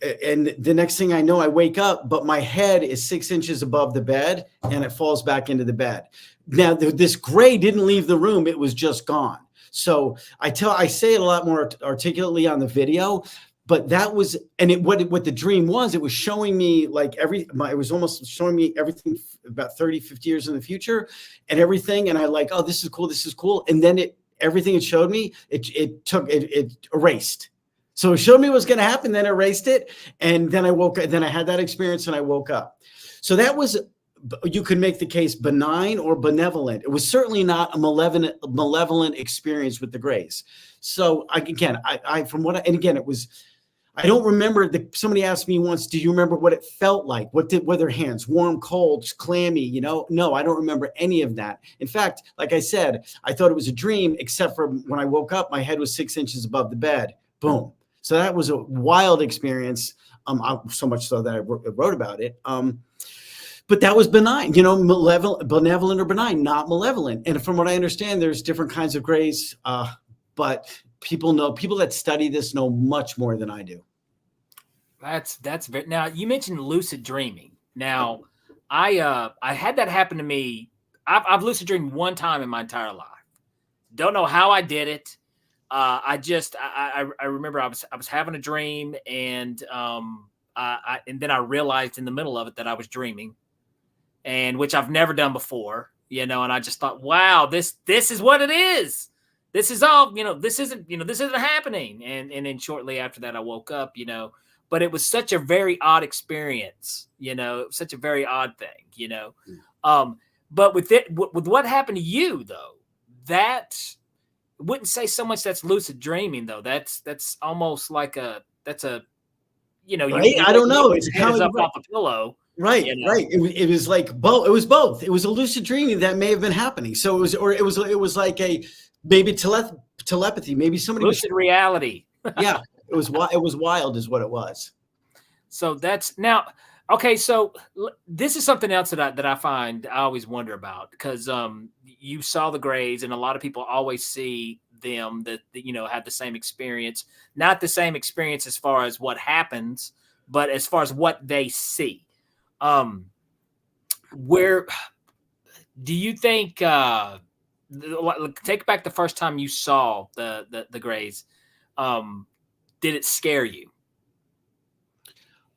the next thing I know, I wake up, but my head is 6 inches above the bed, and it falls back into the bed. Now, this gray didn't leave the room; it was just gone. So I say it a lot more articulately on the video, but that was, and what the dream was, it was showing me like it was almost showing me everything about 30, 50 years in the future and everything. And I like, oh, this is cool. This is cool. And then everything it showed me, it erased. So it showed me what was going to happen, then erased it. And then I woke up, then I had that experience and I woke up. So that was, you could make the case benign or benevolent. It was certainly not a malevolent experience with the grays. So it was, I don't remember somebody asked me once, do you remember what it felt like? Were their hands warm, cold, clammy? No, I don't remember any of that. In fact, like I said, I thought it was a dream, except for when I woke up, my head was 6 inches above the bed. Boom. So that was a wild experience. So much so that I wrote about it. But that was benign, benevolent or benign, not malevolent. And from what I understand, there's different kinds of grays. But people that study this know much more than I do. That's very, now you mentioned lucid dreaming. Now I had that happen to me. I've lucid dreamed one time in my entire life. Don't know how I did it. I remember I was having a dream, and and then I realized in the middle of it that I was dreaming, and which I've never done before, and I just thought, wow, this is what it is. This is all, this isn't happening. And then shortly after that, I woke up, but it was such a very odd experience, such a very odd thing, but with what happened to you though, that wouldn't say so much that's lucid dreaming though. That's almost like right? I don't know. It's kind of up off a pillow. Right, right. It was like both. It was both. It was a lucid dreaming that may have been happening. So it was like a maybe telepathy. Maybe somebody lucid reality. Yeah, it was wild, is what it was. So that's now okay. So this is something else that I find I always wonder about, because you saw the grays, and a lot of people always see them that have the same experience. Not the same experience as far as what happens, but as far as what they see. Where do you think take back the first time you saw the grays, did it scare you?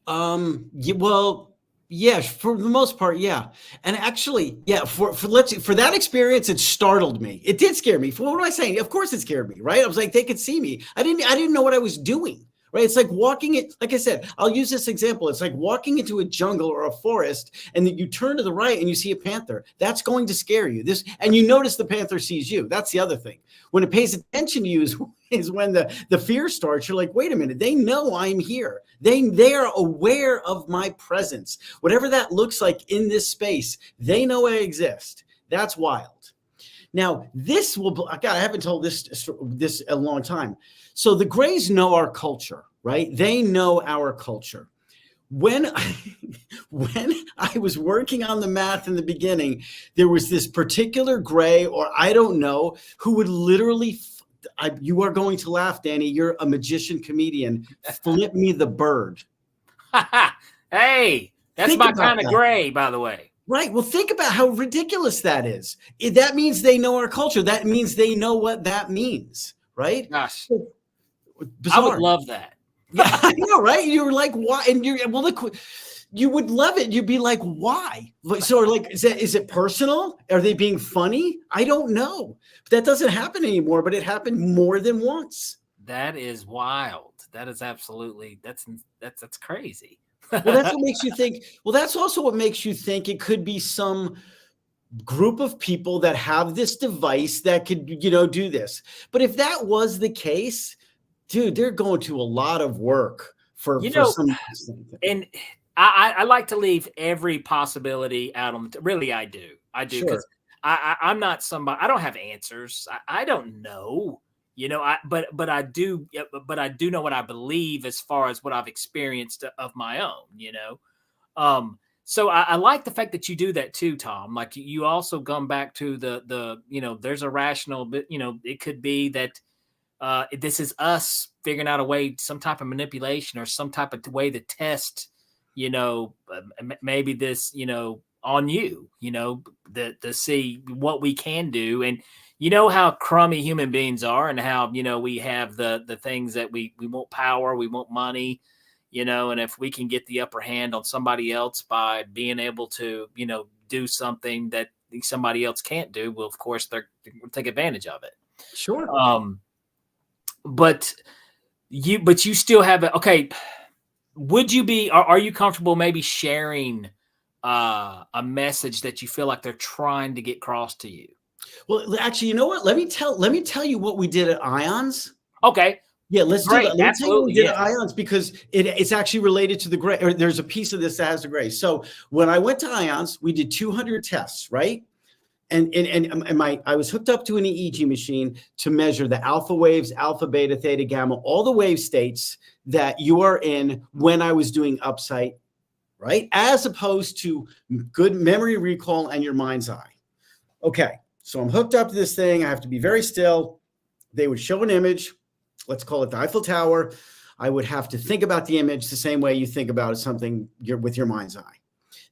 Well, yeah, for the most part, yeah. And actually, yeah, for that experience, it startled me. It did scare me. What am I saying? Of course it scared me, right? I was like, they could see me. I didn't know what I was doing. Right. It's like walking it. Like I said, I'll use this example. It's like walking into a jungle or a forest, and then you turn to the right and you see a panther. That's going to scare you. And you notice the panther sees you. That's the other thing. When it pays attention to you is when the fear starts. You're like, wait a minute. They know I'm here. They are aware of my presence. Whatever that looks like in this space, they know I exist. That's wild. Now, I haven't told this a long time. So the grays know our culture, right? They know our culture. When I was working on the math in the beginning, there was this particular gray, or I don't know, who would literally, you are going to laugh, Danny, you're a magician comedian, flip me the bird. Hey, that's my kind of gray, by the way. Right. Well, think about how ridiculous that is. That means they know our culture. That means they know what that means, right? Gosh, Bizarre. I would love that. Yeah, I know, right? You're like, why? And look, you would love it. You'd be like, why? So, like, is it personal? Are they being funny? I don't know. That doesn't happen anymore, but it happened more than once. That is wild. That is absolutely that's crazy. Well, that's what makes you think. Well, that's also what makes you think it could be some group of people that have this device that could, do this. But if that was the case, dude, they're going to a lot of work for some. And I like to leave every possibility out on. Really, I do. Because Sure. I'm not somebody. I don't have answers. I don't know. But I do know what I believe as far as what I've experienced of my own. So I like the fact that you do that too, Tom. Like you also come back to the there's a rational, but it could be that this is us figuring out a way, some type of manipulation or some type of way to test, maybe this, on you, to see what we can do. And how crummy human beings are and how, we have the things that we want power, we want money, and if we can get the upper hand on somebody else by being able to, do something that somebody else can't do, well, of course they'll take advantage of it. Sure. But you still have it. Okay. Are you comfortable maybe sharing a message that you feel like they're trying to get across to you? Well, actually, you know what? Let me tell you what we did at Ions. Okay. Yeah, let's do that. Let me tell you what we did Yeah. at Ions because it's actually related to the gray. Or there's a piece of this that has the gray. So when I went to Ions, we did 200 tests, right? And I was hooked up to an EEG machine to measure the alpha waves, alpha, beta, theta, gamma, all the wave states that you are in when I was doing Upsight, right? As opposed to good memory recall and your mind's eye. Okay, so I'm hooked up to this thing. I have to be very still. They would show an image. Let's call it the Eiffel Tower. I would have to think about the image the same way you think about something with your mind's eye.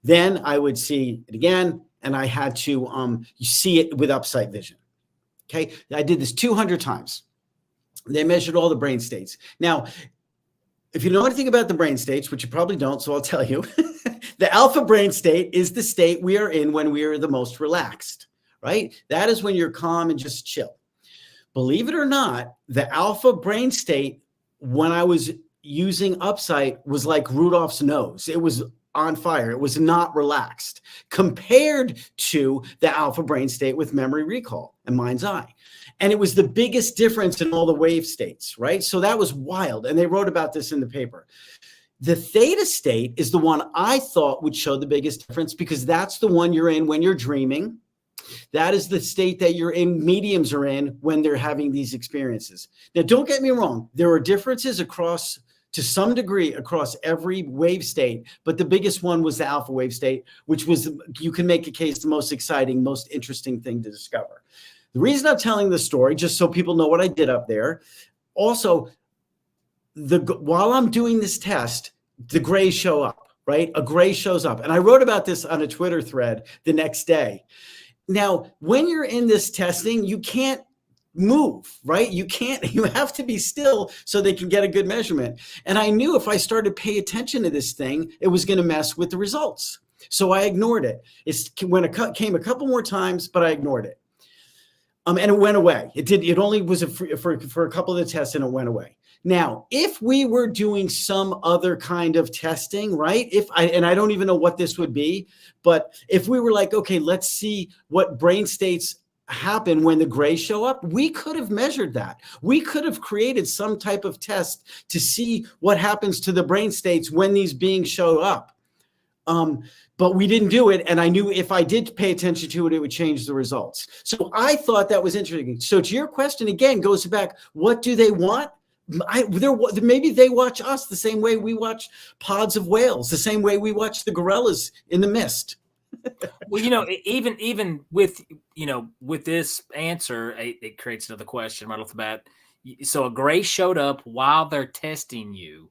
Then I would see it again, and I had to you see it with Upsight Vision. Okay, I did this 200 times. They measured all the brain states. Now, if you know anything about the brain states, which you probably don't, so I'll tell you, the alpha brain state is the state we are in when we are the most relaxed, right? That is when you're calm and just chill. Believe it or not, the alpha brain state, when I was using Upsight, was like Rudolph's nose. It was on fire. It was not relaxed compared to the alpha brain state with memory recall and mind's eye. And it was the biggest difference in all the wave states, right? So that was wild. And they wrote about this in the paper. The theta state is the one I thought would show the biggest difference because that's the one you're in when you're dreaming. That is the state that you're in, mediums are in when they're having these experiences. Now, don't get me wrong. There are differences to some degree across every wave state, but the biggest one was the alpha wave state, which was, you can make a case, the most exciting, most interesting thing to discover. The reason I'm telling this story, just so people know what I did up there, also, while I'm doing this test, the grays show up, right? A gray shows up. And I wrote about this on a Twitter thread the next day. Now, when you're in this testing, you can't move, right? You have to be still so they can get a good measurement. And I knew if I started paying attention to this thing, it was going to mess with the results. So I ignored it. It came a couple more times, but I ignored it. And it went away. It only was for a couple of the tests and it went away. Now, if we were doing some other kind of testing, right? And I don't even know what this would be, but if we were like, okay, let's see what brain states happen when the grays show up, we could have measured that. We could have created some type of test to see what happens to the brain states when these beings show up. But we didn't do it. And I knew if I did pay attention to it, it would change the results. So I thought that was interesting. So to your question, again, goes back, what do they want? Maybe they watch us the same way we watch pods of whales, the same way we watch the gorillas in the mist. Well, even with this answer, it creates another question right off the bat. So a gray showed up while they're testing you.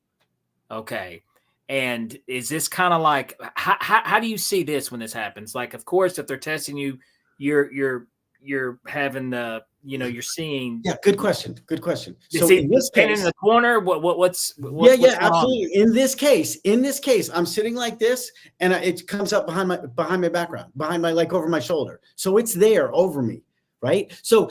Okay. And is this kind of like, how do you see this when this happens? Like, of course, if they're testing you, you're having the, you're seeing. Yeah, good question. Good question. You So see in this standing case, in the corner, what's yeah, going on? absolutely. In this case, I'm sitting like this, and it comes up behind my background, like over my shoulder. So it's there over me, right? So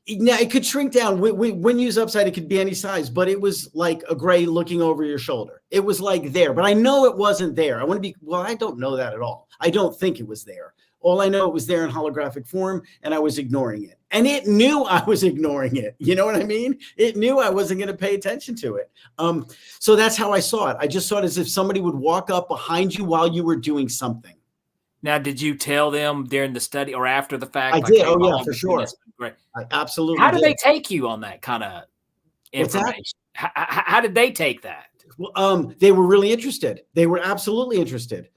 now it could shrink down. When used upside, it could be any size, but it was like a gray looking over your shoulder. It was like there, but I know it wasn't there. I don't know that at all. I don't think it was there. All I know, it was there in holographic form, and I was ignoring it. And it knew I was ignoring it. You know what I mean? It knew I wasn't going to pay attention to it. So that's how I saw it. I just saw it as if somebody would walk up behind you while you were doing something. Now, did you tell them during the study or after the fact? I did. Oh, yeah, for sure. Great. I absolutely How did they take you on that kind of information? How did they take that? Well, they were really interested. They were absolutely interested.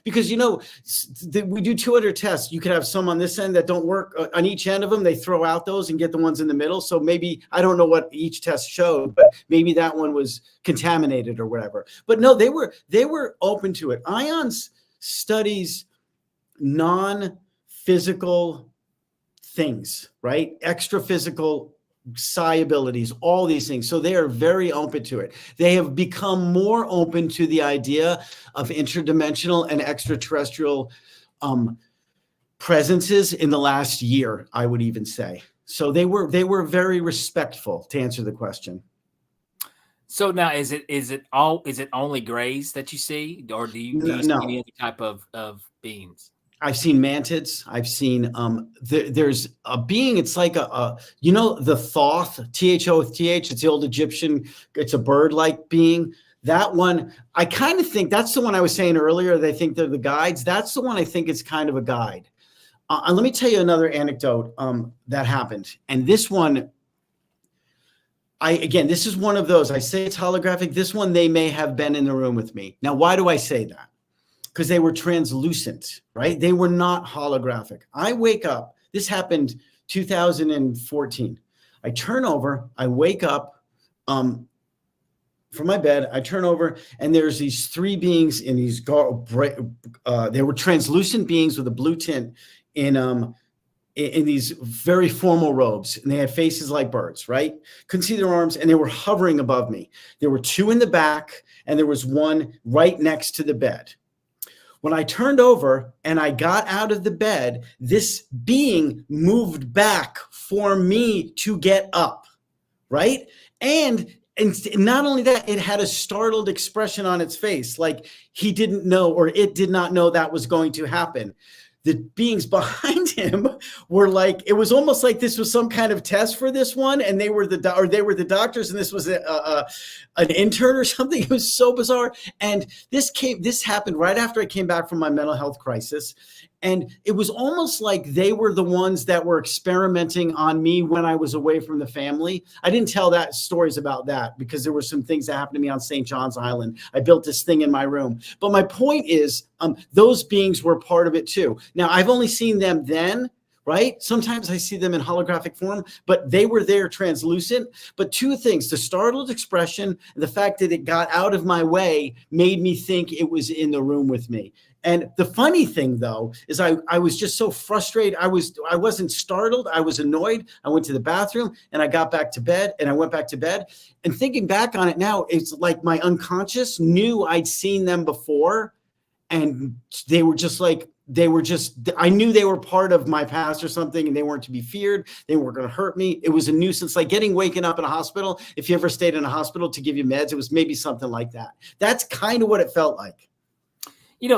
Because, we do 200 tests. You could have some on this end that don't work on each end of them. They throw out those and get the ones in the middle. So maybe, I don't know what each test showed, but maybe that one was contaminated or whatever. But no, they were open to it. IONS studies non-physical things, right? Extra physical psi abilities, all these things. So they are very open to it. They have become more open to the idea of interdimensional and extraterrestrial presences in the last year, I would even say. So they were very respectful, to answer the question. So now, is it only grays that you see, or do you see any other type of beings? I've seen mantids. I've seen there's a being. It's like the Thoth, Thoth. It's the old Egyptian. It's a bird-like being. That one, I kind of think that's the one I was saying earlier. They think they're the guides. That's the one I think is kind of a guide. And let me tell you another anecdote that happened. And this one, this is one of those. I say it's holographic. This one, they may have been in the room with me. Now, why do I say that? Because they were translucent, right? They were not holographic. I wake up. This happened 2014. I turn over. I wake up from my bed. I turn over, and there's these three beings in these. They were translucent beings with a blue tint in these very formal robes, and they had faces like birds, right? Couldn't see their arms, and they were hovering above me. There were two in the back, and there was one right next to the bed. When I turned over and I got out of the bed, this being moved back for me to get up, right? And not only that, it had a startled expression on its face, like he didn't know, or it did not know that was going to happen. The beings behind him were like, it was almost like this was some kind of test for this one, and they were the doctors, and this was an intern or something. It was so bizarre. And this happened right after I came back from my mental health crisis. And it was almost like they were the ones that were experimenting on me when I was away from the family. I didn't tell stories about that because there were some things that happened to me on St. John's Island. I built this thing in my room. But my point is, those beings were part of it too. Now, I've only seen them then, right? Sometimes I see them in holographic form, but they were there translucent. But two things, the startled expression and the fact that it got out of my way made me think it was in the room with me. And the funny thing, though, is I was just so frustrated. I wasn't startled. I was annoyed. I went to the bathroom and I got back to bed, and I went back to bed. And thinking back on it now, it's like my unconscious knew I'd seen them before. And I knew they were part of my past or something, and they weren't to be feared. They weren't going to hurt me. It was a nuisance, like getting waken up in a hospital. If you ever stayed in a hospital to give you meds, it was maybe something like that. That's kind of what it felt like.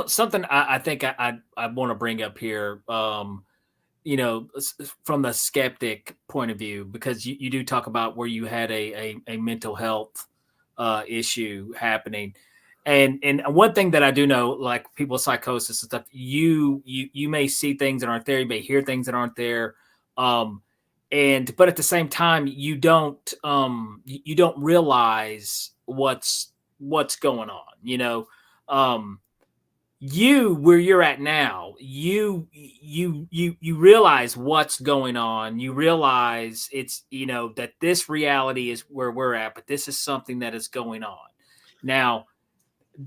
Something I think I want to bring up here, from the skeptic point of view, because you do talk about where you had a mental health issue happening. And one thing that I do know, like people with psychosis and stuff, you may see things that aren't there, you may hear things that aren't there. But at the same time, you don't realize what's going on, where you're at now, you realize what's going on. You realize it's, that this reality is where we're at, but this is something that is going on. Now,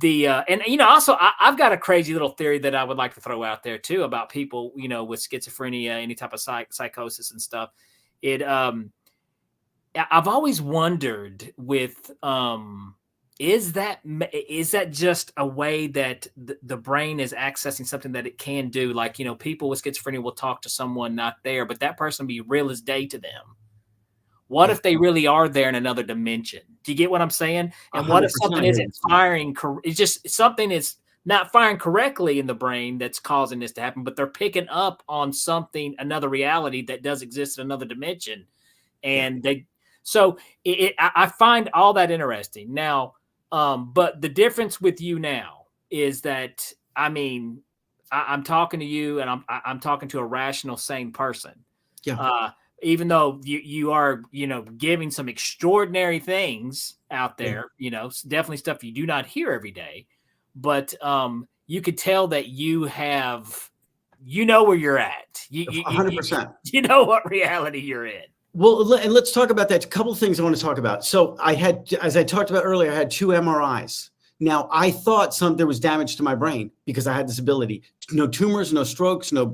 and also I've got a crazy little theory that I would like to throw out there too about people, with schizophrenia, any type of psychosis and stuff. I've always wondered with, is that just a way that the brain is accessing something that it can do? Like, people with schizophrenia will talk to someone not there, but that person be real as day to them. What if they really are there in another dimension? Do you get what I'm saying? And what if something isn't firing? It's just something is not firing correctly in the brain that's causing this to happen, but they're picking up on something, another reality that does exist in another dimension. And I find all that interesting. Now, but the difference with you now is that, I'm talking to you and I'm talking to a rational, sane person. Yeah. Even though you are, giving some extraordinary things out there, definitely stuff you do not hear every day, but you could tell that you have, where you're at. 100%. You know what reality you're in. Well, and let's talk about that. A couple of things I want to talk about. So as I talked about earlier, I had 2 MRIs. Now, I thought there was damage to my brain because I had this ability. No tumors, no strokes, no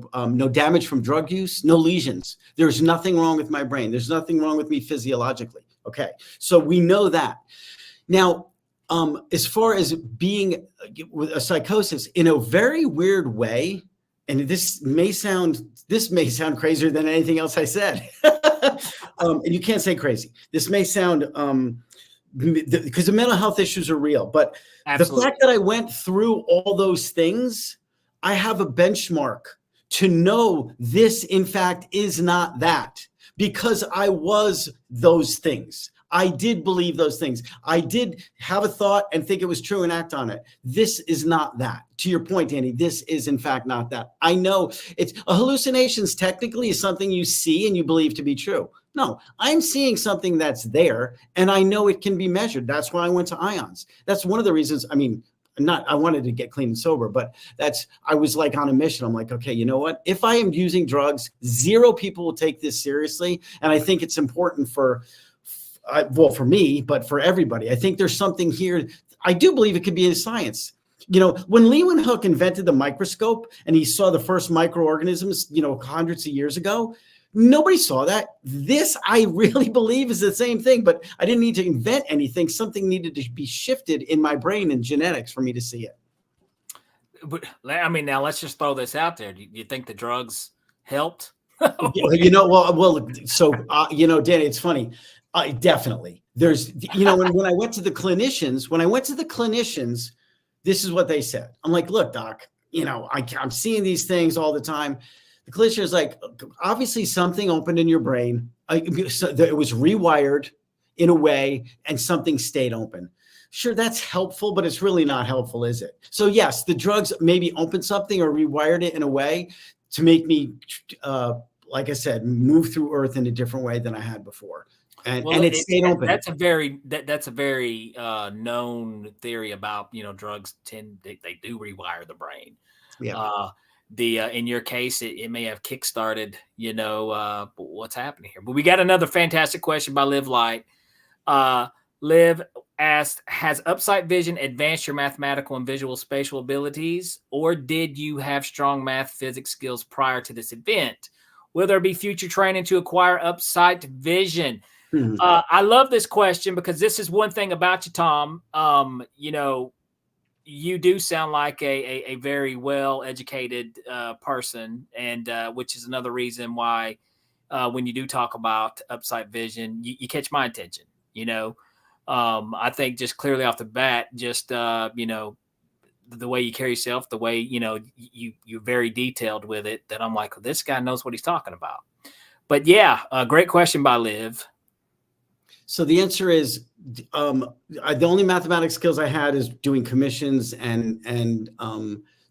damage from drug use, no lesions. There's nothing wrong with my brain. There's nothing wrong with me physiologically. Okay, so we know that. Now, as far as being with a psychosis, in a very weird way, and this may sound crazier than anything else I said. And you can't say crazy. This may sound because the mental health issues are real, but Absolutely. The fact that I went through all those things, I have a benchmark to know this, in fact, is not that, because I was those things. I did believe those things. I did have a thought and think it was true and act on it. This is not that. To your point, Danny, this is in fact not that. I know it's hallucinations technically is something you see and you believe to be true. No, I'm seeing something that's there and I know it can be measured. That's why I went to ions. That's one of the reasons. I wanted to get clean and sober, but I was like on a mission. I'm like, okay, you know what? If I am using drugs, 0 people will take this seriously. And I think it's important for me, but for everybody. I think there's something here. I do believe it could be in science. When Leeuwenhoek invented the microscope and he saw the first microorganisms, hundreds of years ago, nobody saw that. This, I really believe, is the same thing, but I didn't need to invent anything. Something needed to be shifted in my brain and genetics for me to see it. But now let's just throw this out there. Do you think the drugs helped? So Danny, it's funny. Definitely. There's, when I went to the clinicians, this is what they said. I'm like, look, doc, I'm seeing these things all the time. The clinician is like, obviously something opened in your brain. It was rewired in a way and something stayed open. Sure, that's helpful, but it's really not helpful, is it? So yes, the drugs maybe opened something or rewired it in a way to make me, like I said, move through Earth in a different way than I had before. And it stayed open. That's a very known theory about, drugs they do rewire the brain. Yeah. In your case, it may have kickstarted, what's happening here. But we got another fantastic question by Liv Light. Liv asked, has Upsight Vision advanced your mathematical and visual spatial abilities, or did you have strong math physics skills prior to this event? Will there be future training to acquire Upsight Vision? Mm-hmm. I love this question because this is one thing about you, Tom. You do sound like a very well-educated person, and which is another reason why when you do talk about Upsight Vision, you catch my attention. I think just clearly off the bat, just the way you carry yourself, the way you're very detailed with it, that I'm like, well, this guy knows what he's talking about. But yeah, great question by Liv. So the answer is the only mathematics skills I had is doing commissions and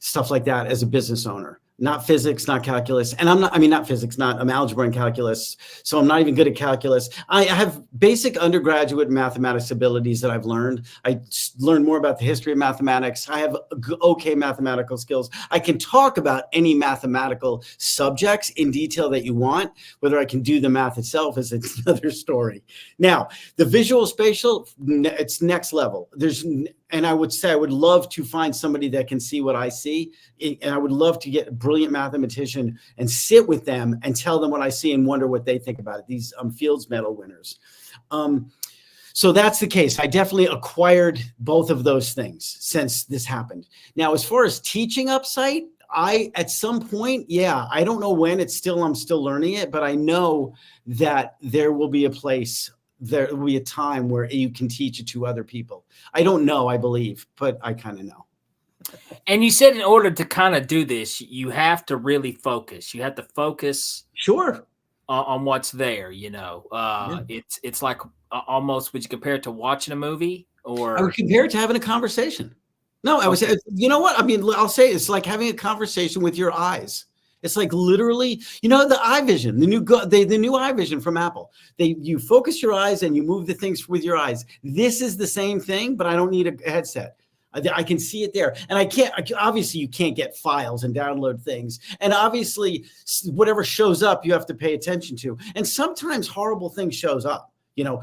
stuff like that as a business owner. Not physics, not calculus. And not physics, not algebra and calculus. So I'm not even good at calculus. I have basic undergraduate mathematics abilities that I've learned. I learned more about the history of mathematics. I have okay mathematical skills. I can talk about any mathematical subjects in detail that you want. Whether I can do the math itself is another story. Now, the visual spatial, it's next level. And I would say I would love to find somebody that can see what I see. And I would love to get a brilliant mathematician and sit with them and tell them what I see and wonder what they think about it. These Fields Medal winners. So that's the case. I definitely acquired both of those things since this happened. Now, as far as teaching Upsight, at some point, I don't know when. I'm still learning it, but I know that there will be a place, there will be a time where you can teach it to other people. I don't know, I believe, but I kind of know. And you said in order to kind of do this, you have to really focus. You have to focus. Sure. On what's there, It's like almost, would you compare it to watching a movie? Or I would compare it to having a conversation. No, I would say, you know what? I mean, I'll say it's like having a conversation with your eyes. It's like literally, the eye vision, the new eye vision from Apple. You focus your eyes and you move the things with your eyes. This is the same thing, but I don't need a headset. I can see it there. And obviously you can't get files and download things. And obviously whatever shows up, you have to pay attention to. And sometimes horrible things shows up.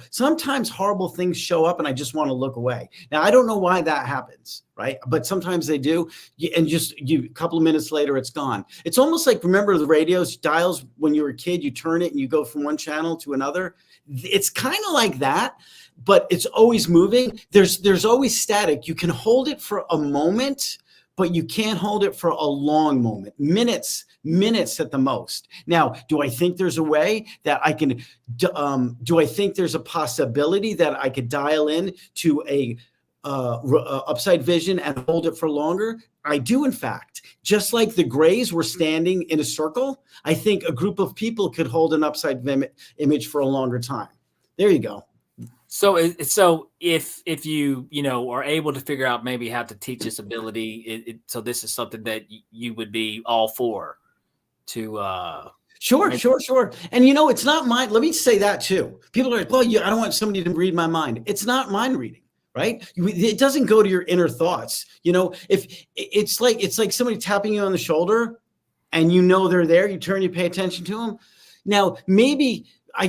Sometimes horrible things show up and I just want to look away. Now, I don't know why that happens, right? But sometimes they do. And a couple of minutes later, it's gone. It's almost like, remember the radios dials when you were a kid, you turn it and you go from one channel to another. It's kind of like that, but it's always moving. There's always static. You can hold it for a moment, but you can't hold it for a long moment, minutes at the most. Now, do I think there's a way that I can, do I think there's a possibility that I could dial in to a Upsight Vision and hold it for longer? I do, in fact. Just like the Grays were standing in a circle, I think a group of people could hold an Upsight image for a longer time. There you go. So if you are able to figure out maybe how to teach this ability, so this is something that you would be all for to. Sure. And it's not mine. Let me say that too. People are like, well, I don't want somebody to read my mind. It's not mind reading, right? It doesn't go to your inner thoughts. If it's like somebody tapping you on the shoulder and they're there, you turn, you pay attention to them. Now, maybe I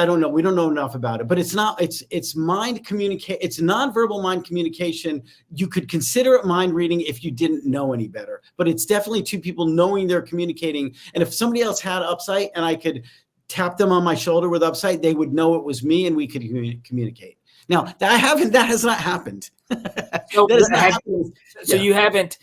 don't know. We don't know enough about it, but it's mind communicate. It's nonverbal mind communication. You could consider it mind reading if you didn't know any better, but it's definitely two people knowing they're communicating. And if somebody else had Upsight and I could tap them on my shoulder with Upsight, they would know it was me and we could communicate. Now that has not happened. So you haven't,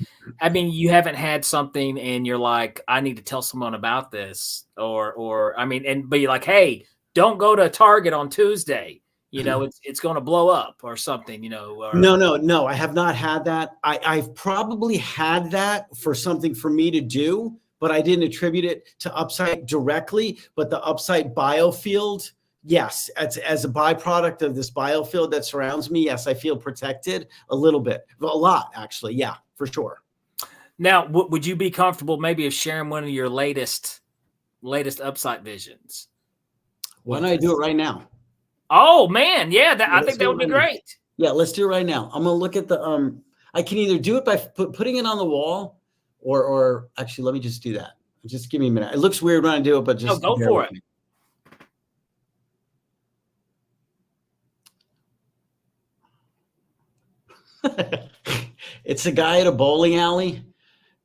you haven't had something and you're like, I need to tell someone about this but you're like, hey, don't go to Target on Tuesday. It's going to blow up or something, No. I have not had that. I've probably had that for something for me to do, but I didn't attribute it to Upsight directly, but the Upsight biofield. Yes, as a byproduct of this biofield that surrounds me, yes, I feel protected a little bit, a lot actually. Yeah, for sure. Now, would you be comfortable maybe of sharing one of your latest Upsight visions? Why don't I do it right now? Oh man, yeah, I think that would be great. Yeah, let's do it right now. I'm gonna look at the I can either do it by putting it on the wall, or actually, let me just do that. Just give me a minute. It looks weird when I do it, but just go for it. It's a guy at a bowling alley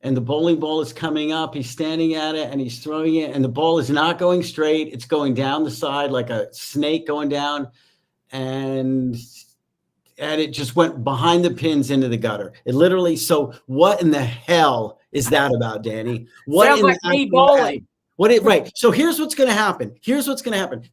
and the bowling ball is coming up. He's standing at it and he's throwing it and the ball is not going straight. It's going down the side like a snake going down, and it just went behind the pins into the gutter. It literally. So what in the hell is that about, Danny? What sounds like me bowling. Right. So here's what's going to happen.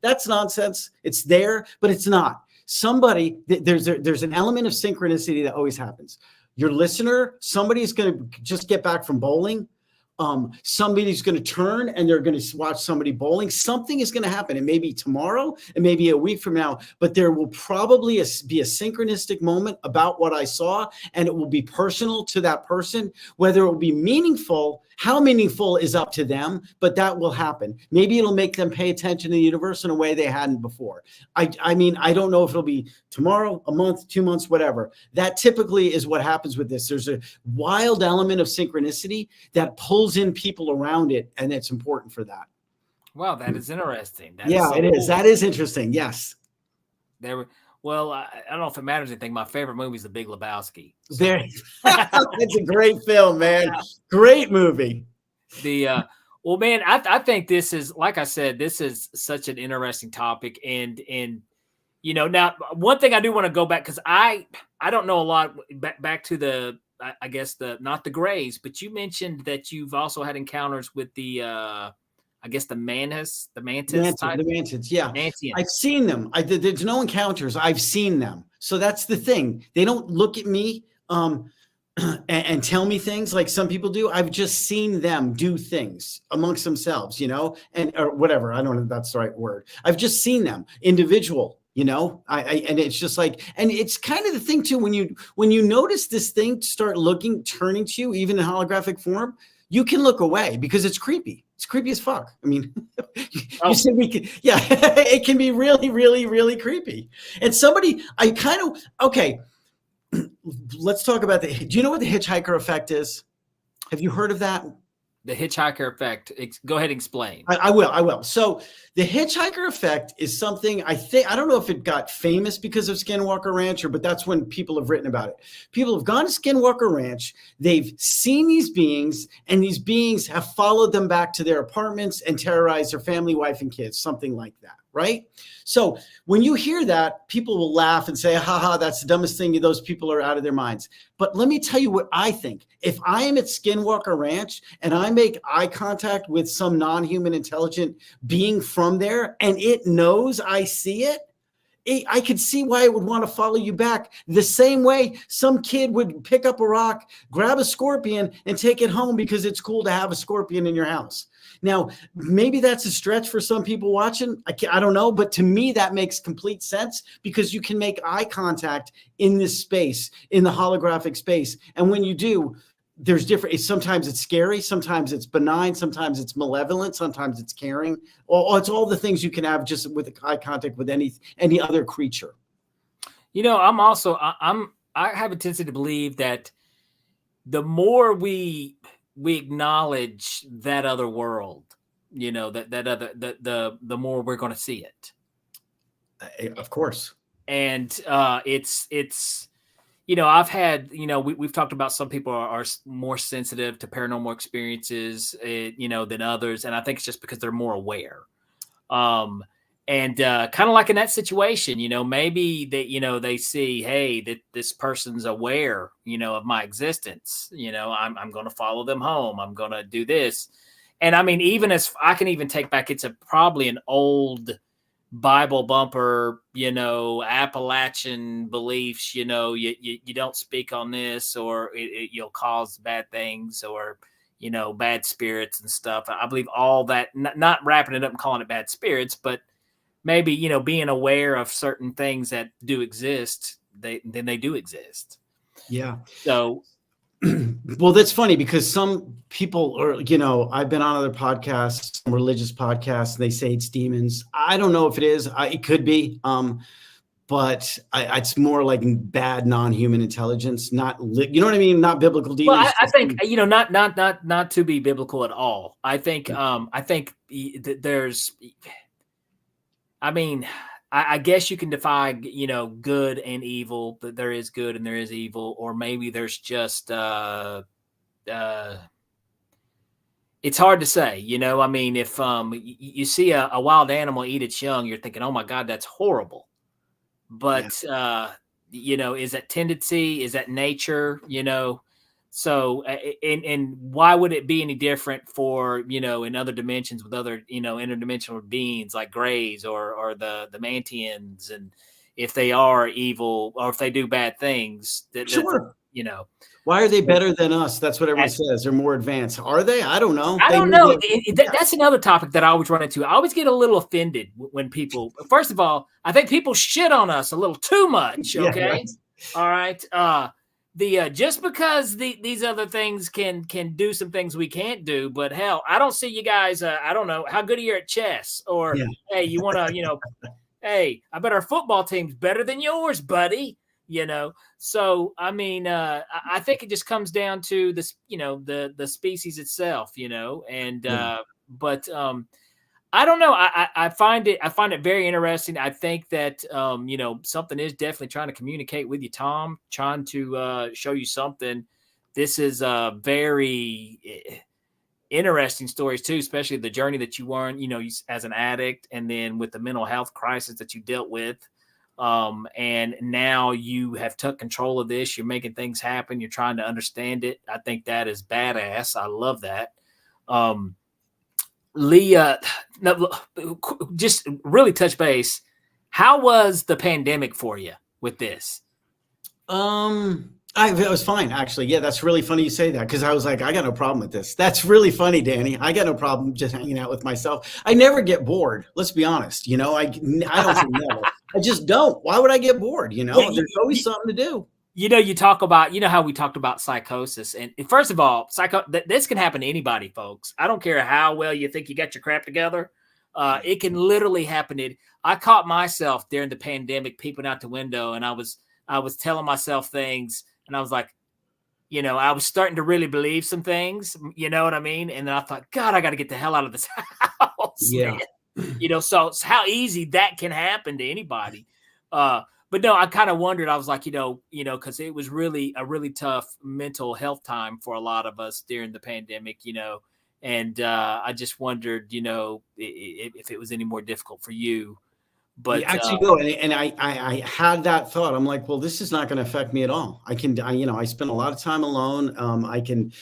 That's nonsense. It's there, but it's not. There's an element of synchronicity that always happens. Your listener, somebody's going to just get back from bowling. Somebody's going to turn and they're going to watch somebody bowling. Something is going to happen. It may be tomorrow, it may be a week from now, but there will probably be a synchronistic moment about what I saw, and it will be personal to that person. Whether it will be meaningful, how meaningful is up to them, but that will happen. Maybe it'll make them pay attention to the universe in a way they hadn't before. I don't know if it'll be tomorrow, a month, 2 months, whatever. That typically is what happens with this. There's a wild element of synchronicity that pulls in people around it, and it's important for that. Wow, that is interesting. It is. That is interesting. Yes. Well, I don't know if it matters anything. My favorite movie is The Big Lebowski. So. There, it's a great film, man. Great movie. Well, man, I think this is, like I said, this is such an interesting topic, and now one thing I do want to go back, because I don't know a lot back to the, I guess not the Greys, but you mentioned that you've also had encounters with the I guess the mantis type? The mantids, yeah. Mantians. I've seen them. There's no encounters. I've seen them. So that's the thing. They don't look at me and tell me things like some people do. I've just seen them do things amongst themselves, and or whatever. I don't know if that's the right word. I've just seen them individual, and it's just like, and it's kind of the thing too, when you notice this thing start turning to you, even in holographic form, you can look away because it's creepy. It's creepy as fuck. I mean, you said we could, yeah, it can be really, really, really creepy. And okay, let's talk about do you know what the hitchhiker effect is? Have you heard of that? The hitchhiker effect. Go ahead and explain. I will. So the hitchhiker effect is something, I don't know if it got famous because of Skinwalker Ranch, but that's when people have written about it. People have gone to Skinwalker Ranch, they've seen these beings, and these beings have followed them back to their apartments and terrorized their family, wife, and kids, something like that, right? So when you hear that, people will laugh and say, haha, that's the dumbest thing. Those people are out of their minds. But let me tell you what I think. If I am at Skinwalker Ranch and I make eye contact with some non-human intelligent being from there and it knows I see it, I could see why it would want to follow you back the same way some kid would pick up a rock, grab a scorpion, and take it home because it's cool to have a scorpion in your house. Now, maybe that's a stretch for some people watching. I don't know. But to me, that makes complete sense because you can make eye contact in this space, in the holographic space. And when you do, there's different. Sometimes it's scary. Sometimes it's benign. Sometimes it's malevolent. Sometimes it's caring. It's all the things you can have just with eye contact with any other creature. I have a tendency to believe that the more we acknowledge that other world, the more we're going to see it. Of course. And it's I've had, we've talked about some people are more sensitive to paranormal experiences, than others. And I think it's just because they're more aware. And kind of like in that situation, maybe they see, hey, that this person's aware, of my existence. I'm going to follow them home. I'm going to do this. And I mean, even as I can even take back, it's probably an old Bible bumper, Appalachian beliefs, you don't speak on this, or you'll cause bad things, or, bad spirits and stuff. I believe all that, not wrapping it up and calling it bad spirits, but maybe, being aware of certain things that do exist, they do exist. Yeah. So, well, that's funny because some people are, I've been on other podcasts, some religious podcasts, and they say it's demons. I don't know if it is. It could be. But it's more like bad non-human intelligence, not you know what I mean? Not biblical demons. Well, I think, not to be biblical at all. I think there's, I guess you can define, good and evil, that there is good and there is evil, or maybe there's just, it's hard to say, if you see a wild animal eat its young, you're thinking, oh my God, that's horrible. But, is that tendency? Is that nature? So, and why would it be any different for, in other dimensions with other, interdimensional beings like Greys or the Mantians, and if they are evil or if they do bad things, sure. Why are they better than us? That's what everyone says. They're more advanced. Are they? I don't know. I don't know. That's another topic that I always run into. I always get a little offended when people, first of all, I think people shit on us a little too much. Okay. Yeah, right. All right. Just because these other things can do some things we can't do, but hell, I don't see you guys. I don't know how good are you at chess, or hey, you want to, hey, I bet our football team's better than yours, buddy. So I think it just comes down to this, the species itself, and but I don't know. I find it very interesting. I think that something is definitely trying to communicate with you, Tom, trying to show you something. This is very interesting stories too, especially the journey that you were on, as an addict, and then with the mental health crisis that you dealt with. And now you have took control of this. You're making things happen. You're trying to understand it. I think that is badass. I love that. Leah, no, just really touch base. How was the pandemic for you with this? It was fine, actually. Yeah, that's really funny you say that, because I was like, I got no problem with this. That's really funny, Danny. I got no problem just hanging out with myself. I never get bored. Let's be honest. I don't say never. I just don't. Why would I get bored? There's always something to do. You talk about, how we talked about psychosis. And first of all, this can happen to anybody, folks. I don't care how well you think you got your crap together. It can literally happen. I caught myself during the pandemic peeping out the window, and I was telling myself things, and I was like, I was starting to really believe some things, you know what I mean? And then I thought, God, I got to get the hell out of this house. Yeah. Man. So how easy that can happen to anybody. But no, I kind of wondered. I was like, because it was really a really tough mental health time for a lot of us during the pandemic, and I just wondered, if it was any more difficult for you. But yeah, actually, no. And I had that thought. I'm like, well, this is not going to affect me at all. I spend a lot of time alone.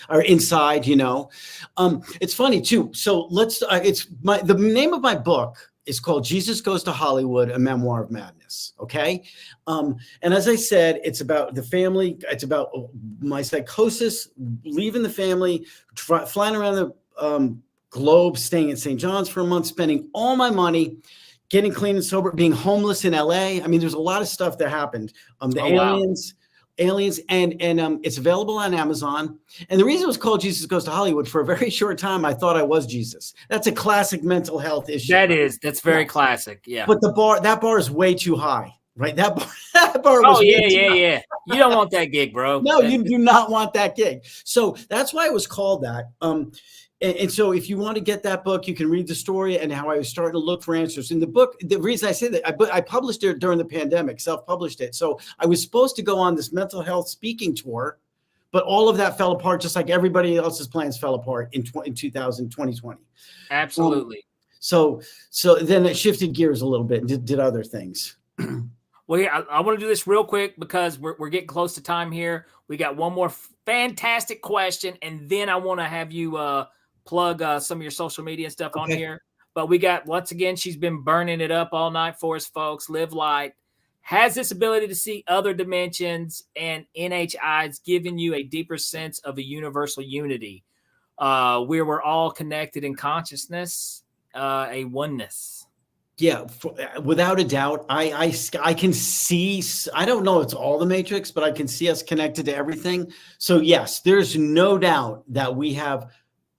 Or inside, it's funny too. So the name of my book is called Jesus Goes to Hollywood, a Memoir of Madness. Okay. And as I said, it's about the family. It's about my psychosis, leaving the family, flying around the globe, staying at St. John's for a month, spending all my money, getting clean and sober, being homeless in LA. I mean, there's a lot of stuff that happened. Aliens, and it's available on Amazon. And the reason it was called Jesus Goes to Hollywood, for a very short time, I thought I was Jesus. That's a classic mental health issue. That's very classic. Yeah. But that bar is way too high, right? That bar was yeah. You don't want that gig, bro. No, you do not want that gig. So that's why it was called that. And so if you want to get that book, you can read the story and how I was starting to look for answers. In the book, the reason I say that, I published it during the pandemic, self-published it. So I was supposed to go on this mental health speaking tour, but all of that fell apart, just like everybody else's plans fell apart in 2020. Absolutely. So then it shifted gears a little bit and did other things. Well, here, I want to do this real quick because we're getting close to time here. We got one more fantastic question, and then I want to have you plug some of your social media and stuff on here. But we got, once again, she's been burning it up all night for us, folks. Live Light has this ability to see other dimensions, and NHI is giving you a deeper sense of a universal unity where we're all connected in consciousness, a oneness. Yeah, without a doubt. I can see, I don't know it's all the Matrix, but I can see us connected to everything. So yes, there's no doubt that we have.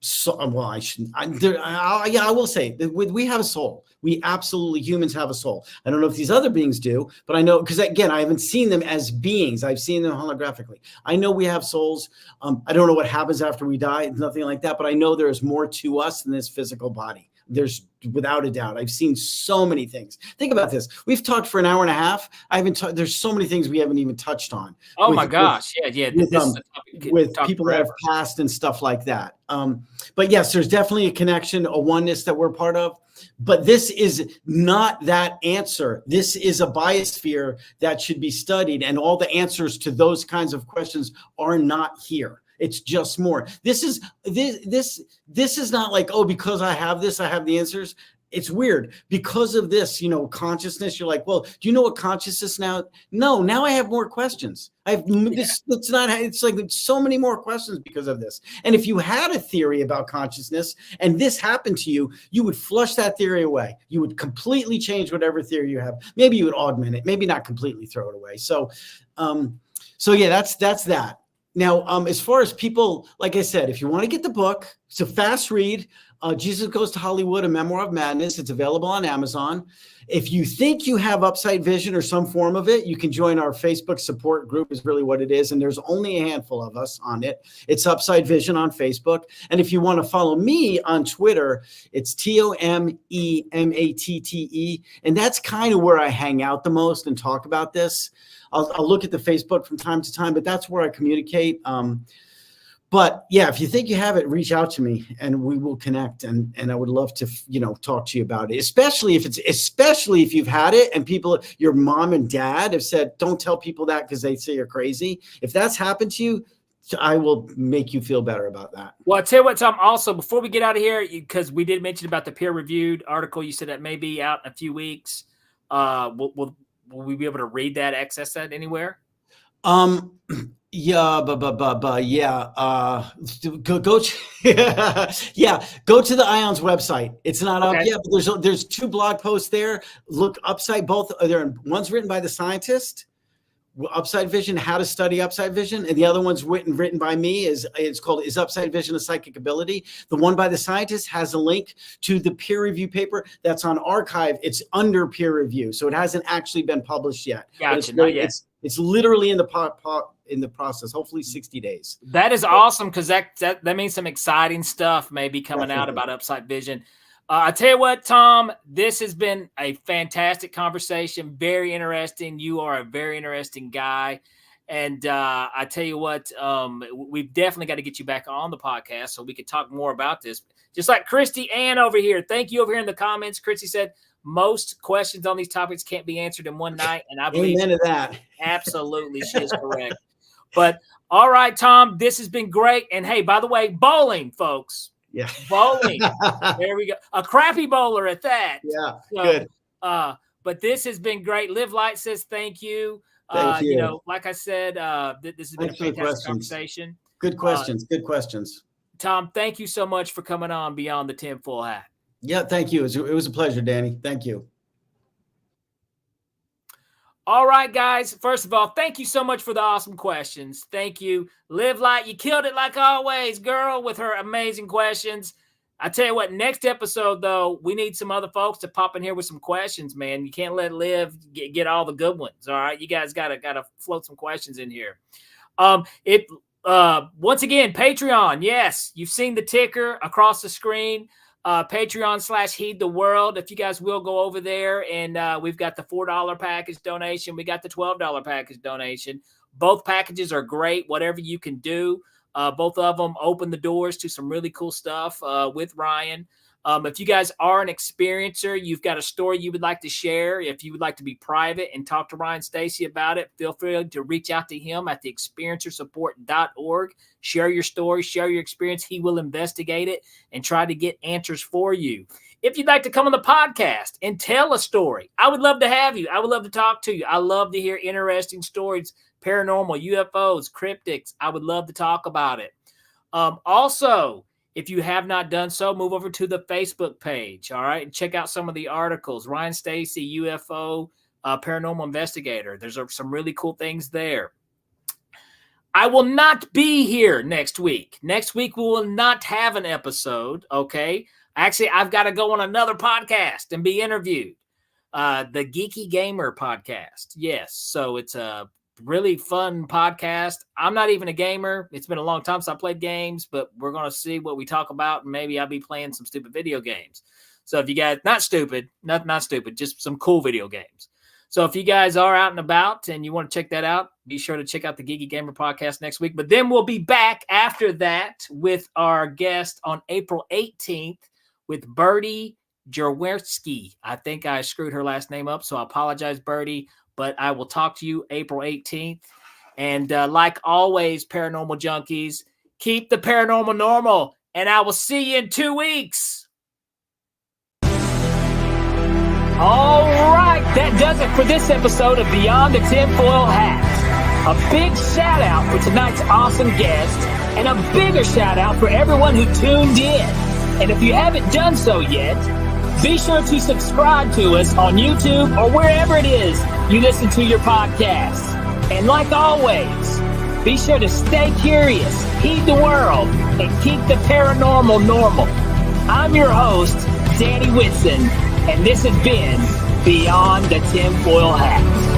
So, well, I will say that we have a soul. We absolutely, humans have a soul. I don't know if these other beings do, but I know, because again, I haven't seen them as beings. I've seen them holographically. I know we have souls. I don't know what happens after we die, nothing like that, but I know there is more to us than this physical body. There's, without a doubt, I've seen so many things. Think about this. We've talked for an hour and a half. There's so many things we haven't even touched on. Oh my gosh. Yeah. With people that have passed and stuff like that. But yes, there's definitely a connection, a oneness that we're part of. But this is not that answer. This is a biosphere that should be studied, and all the answers to those kinds of questions are not here. It's just more. This is not like, oh, because I have this, I have the answers. It's weird because of this, consciousness. You're like, well, do you know what consciousness now? No, now I have more questions. I have this. It's like so many more questions because of this. And if you had a theory about consciousness and this happened to you, you would flush that theory away. You would completely change whatever theory you have. Maybe you would augment it. Maybe not completely throw it away. So yeah, that's that. Now, as far as people, like I said, if you want to get the book, it's a fast read. Jesus Goes to Hollywood, A Memoir of Madness. It's available on Amazon. If you think you have Upsight Vision or some form of it, you can join our Facebook support group is really what it is. And there's only a handful of us on it. It's Upsight Vision on Facebook. And if you want to follow me on Twitter, it's TOMEMATTE. And that's kind of where I hang out the most and talk about this. I'll look at the Facebook from time to time, but that's where I communicate. But yeah, if you think you have it, reach out to me and we will connect. And I would love to, talk to you about it, especially if you've had it and your mom and dad have said, don't tell people that because they say you're crazy. If that's happened to you, I will make you feel better about that. Well, I'll tell you what, Tom, also, before we get out of here, because we did mention about the peer-reviewed article, you said that may be out in a few weeks. Will we be able to read that, access that anywhere? Yeah, go to the Ion's website. It's not up yet, but there's 2 blog posts there. Look, Upsight, both one's written by the scientist, Upsight Vision, How to Study Upsight Vision, and the other one's written by me. It's called Is Upsight Vision a Psychic Ability? The one by the scientist has a link to the peer review paper that's on archive. It's under peer review, so it hasn't actually been published yet. Gotcha, not yet. It's literally in the process, hopefully 60 days. That is awesome, because that means some exciting stuff may be coming out about Upsight Vision. I tell you what, Tom, this has been a fantastic conversation. Very interesting. You are a very interesting guy. And I tell you what, we've definitely got to get you back on the podcast so we can talk more about this. Just like Christy Ann over here. Thank you over here in the comments. Christy said, most questions on these topics can't be answered in one night. And I believe amen to that. Absolutely. She is correct. But all right, Tom, this has been great. And hey, by the way, bowling, folks. Yeah. Bowling. There we go. A crappy bowler at that. Yeah. So, good. But this has been great. Live Light says thank you. Thank you. Like I said, this has been a fantastic conversation. Good questions. Good questions. Tom, thank you so much for coming on Beyond the Tinfoil Hat. Yeah, thank you. It was a pleasure, Danny. Thank you. All right, guys. First of all, thank you so much for the awesome questions. Thank you. Live Light, you killed it like always, girl, with her amazing questions. I tell you what, next episode, though, we need some other folks to pop in here with some questions, man. You can't let Liv get all the good ones, all right? You guys gotta float some questions in here. Once again, Patreon. Yes, you've seen the ticker across the screen. Patreon/Heed the World. If you guys will go over there, and we've got the $4 package donation. We got the $12 package donation. Both packages are great. Whatever you can do. Both of them open the doors to some really cool stuff with Ryan. If you guys are an experiencer, you've got a story you would like to share. If you would like to be private and talk to Ryan Stacy about it, feel free to reach out to him at theexperiencersupport.org. Share your story, share your experience. He will investigate it and try to get answers for you. If you'd like to come on the podcast and tell a story, I would love to have you. I would love to talk to you. I love to hear interesting stories, paranormal, UFOs, cryptics. I would love to talk about it. Also, if you have not done so, move over to the Facebook page, all right, and check out some of the articles. Ryan Stacy, UFO, paranormal investigator. There's some really cool things there. I will not be here next week. Next week, we will not have an episode, okay? Actually, I've got to go on another podcast and be interviewed. The Geeky Gamer podcast. Yes, so it's a really fun podcast. I'm not even a gamer. It's been a long time since I played games, but we're going to see what we talk about, and maybe I'll be playing some stupid video games. So if you guys, not stupid, just some cool video games. So if you guys are out and about and you want to check that out, be sure to check out the Geeky Gamer podcast next week. But then we'll be back after that with our guest on April 18th with Birdie Jaworski. I think I screwed her last name up, so I apologize, Birdie. But I will talk to you April 18th. And like always, paranormal junkies, keep the paranormal normal. And I will see you in 2 weeks. All right, that does it for this episode of Beyond the Tinfoil Hat. A big shout out for tonight's awesome guest, and a bigger shout out for everyone who tuned in. And if you haven't done so yet, be sure to subscribe to us on YouTube or wherever it is you listen to your podcasts. And like always, be sure to stay curious, heed the world, and keep the paranormal normal. I'm your host, Danny Whitson, and this has been Beyond the Tinfoil Hat.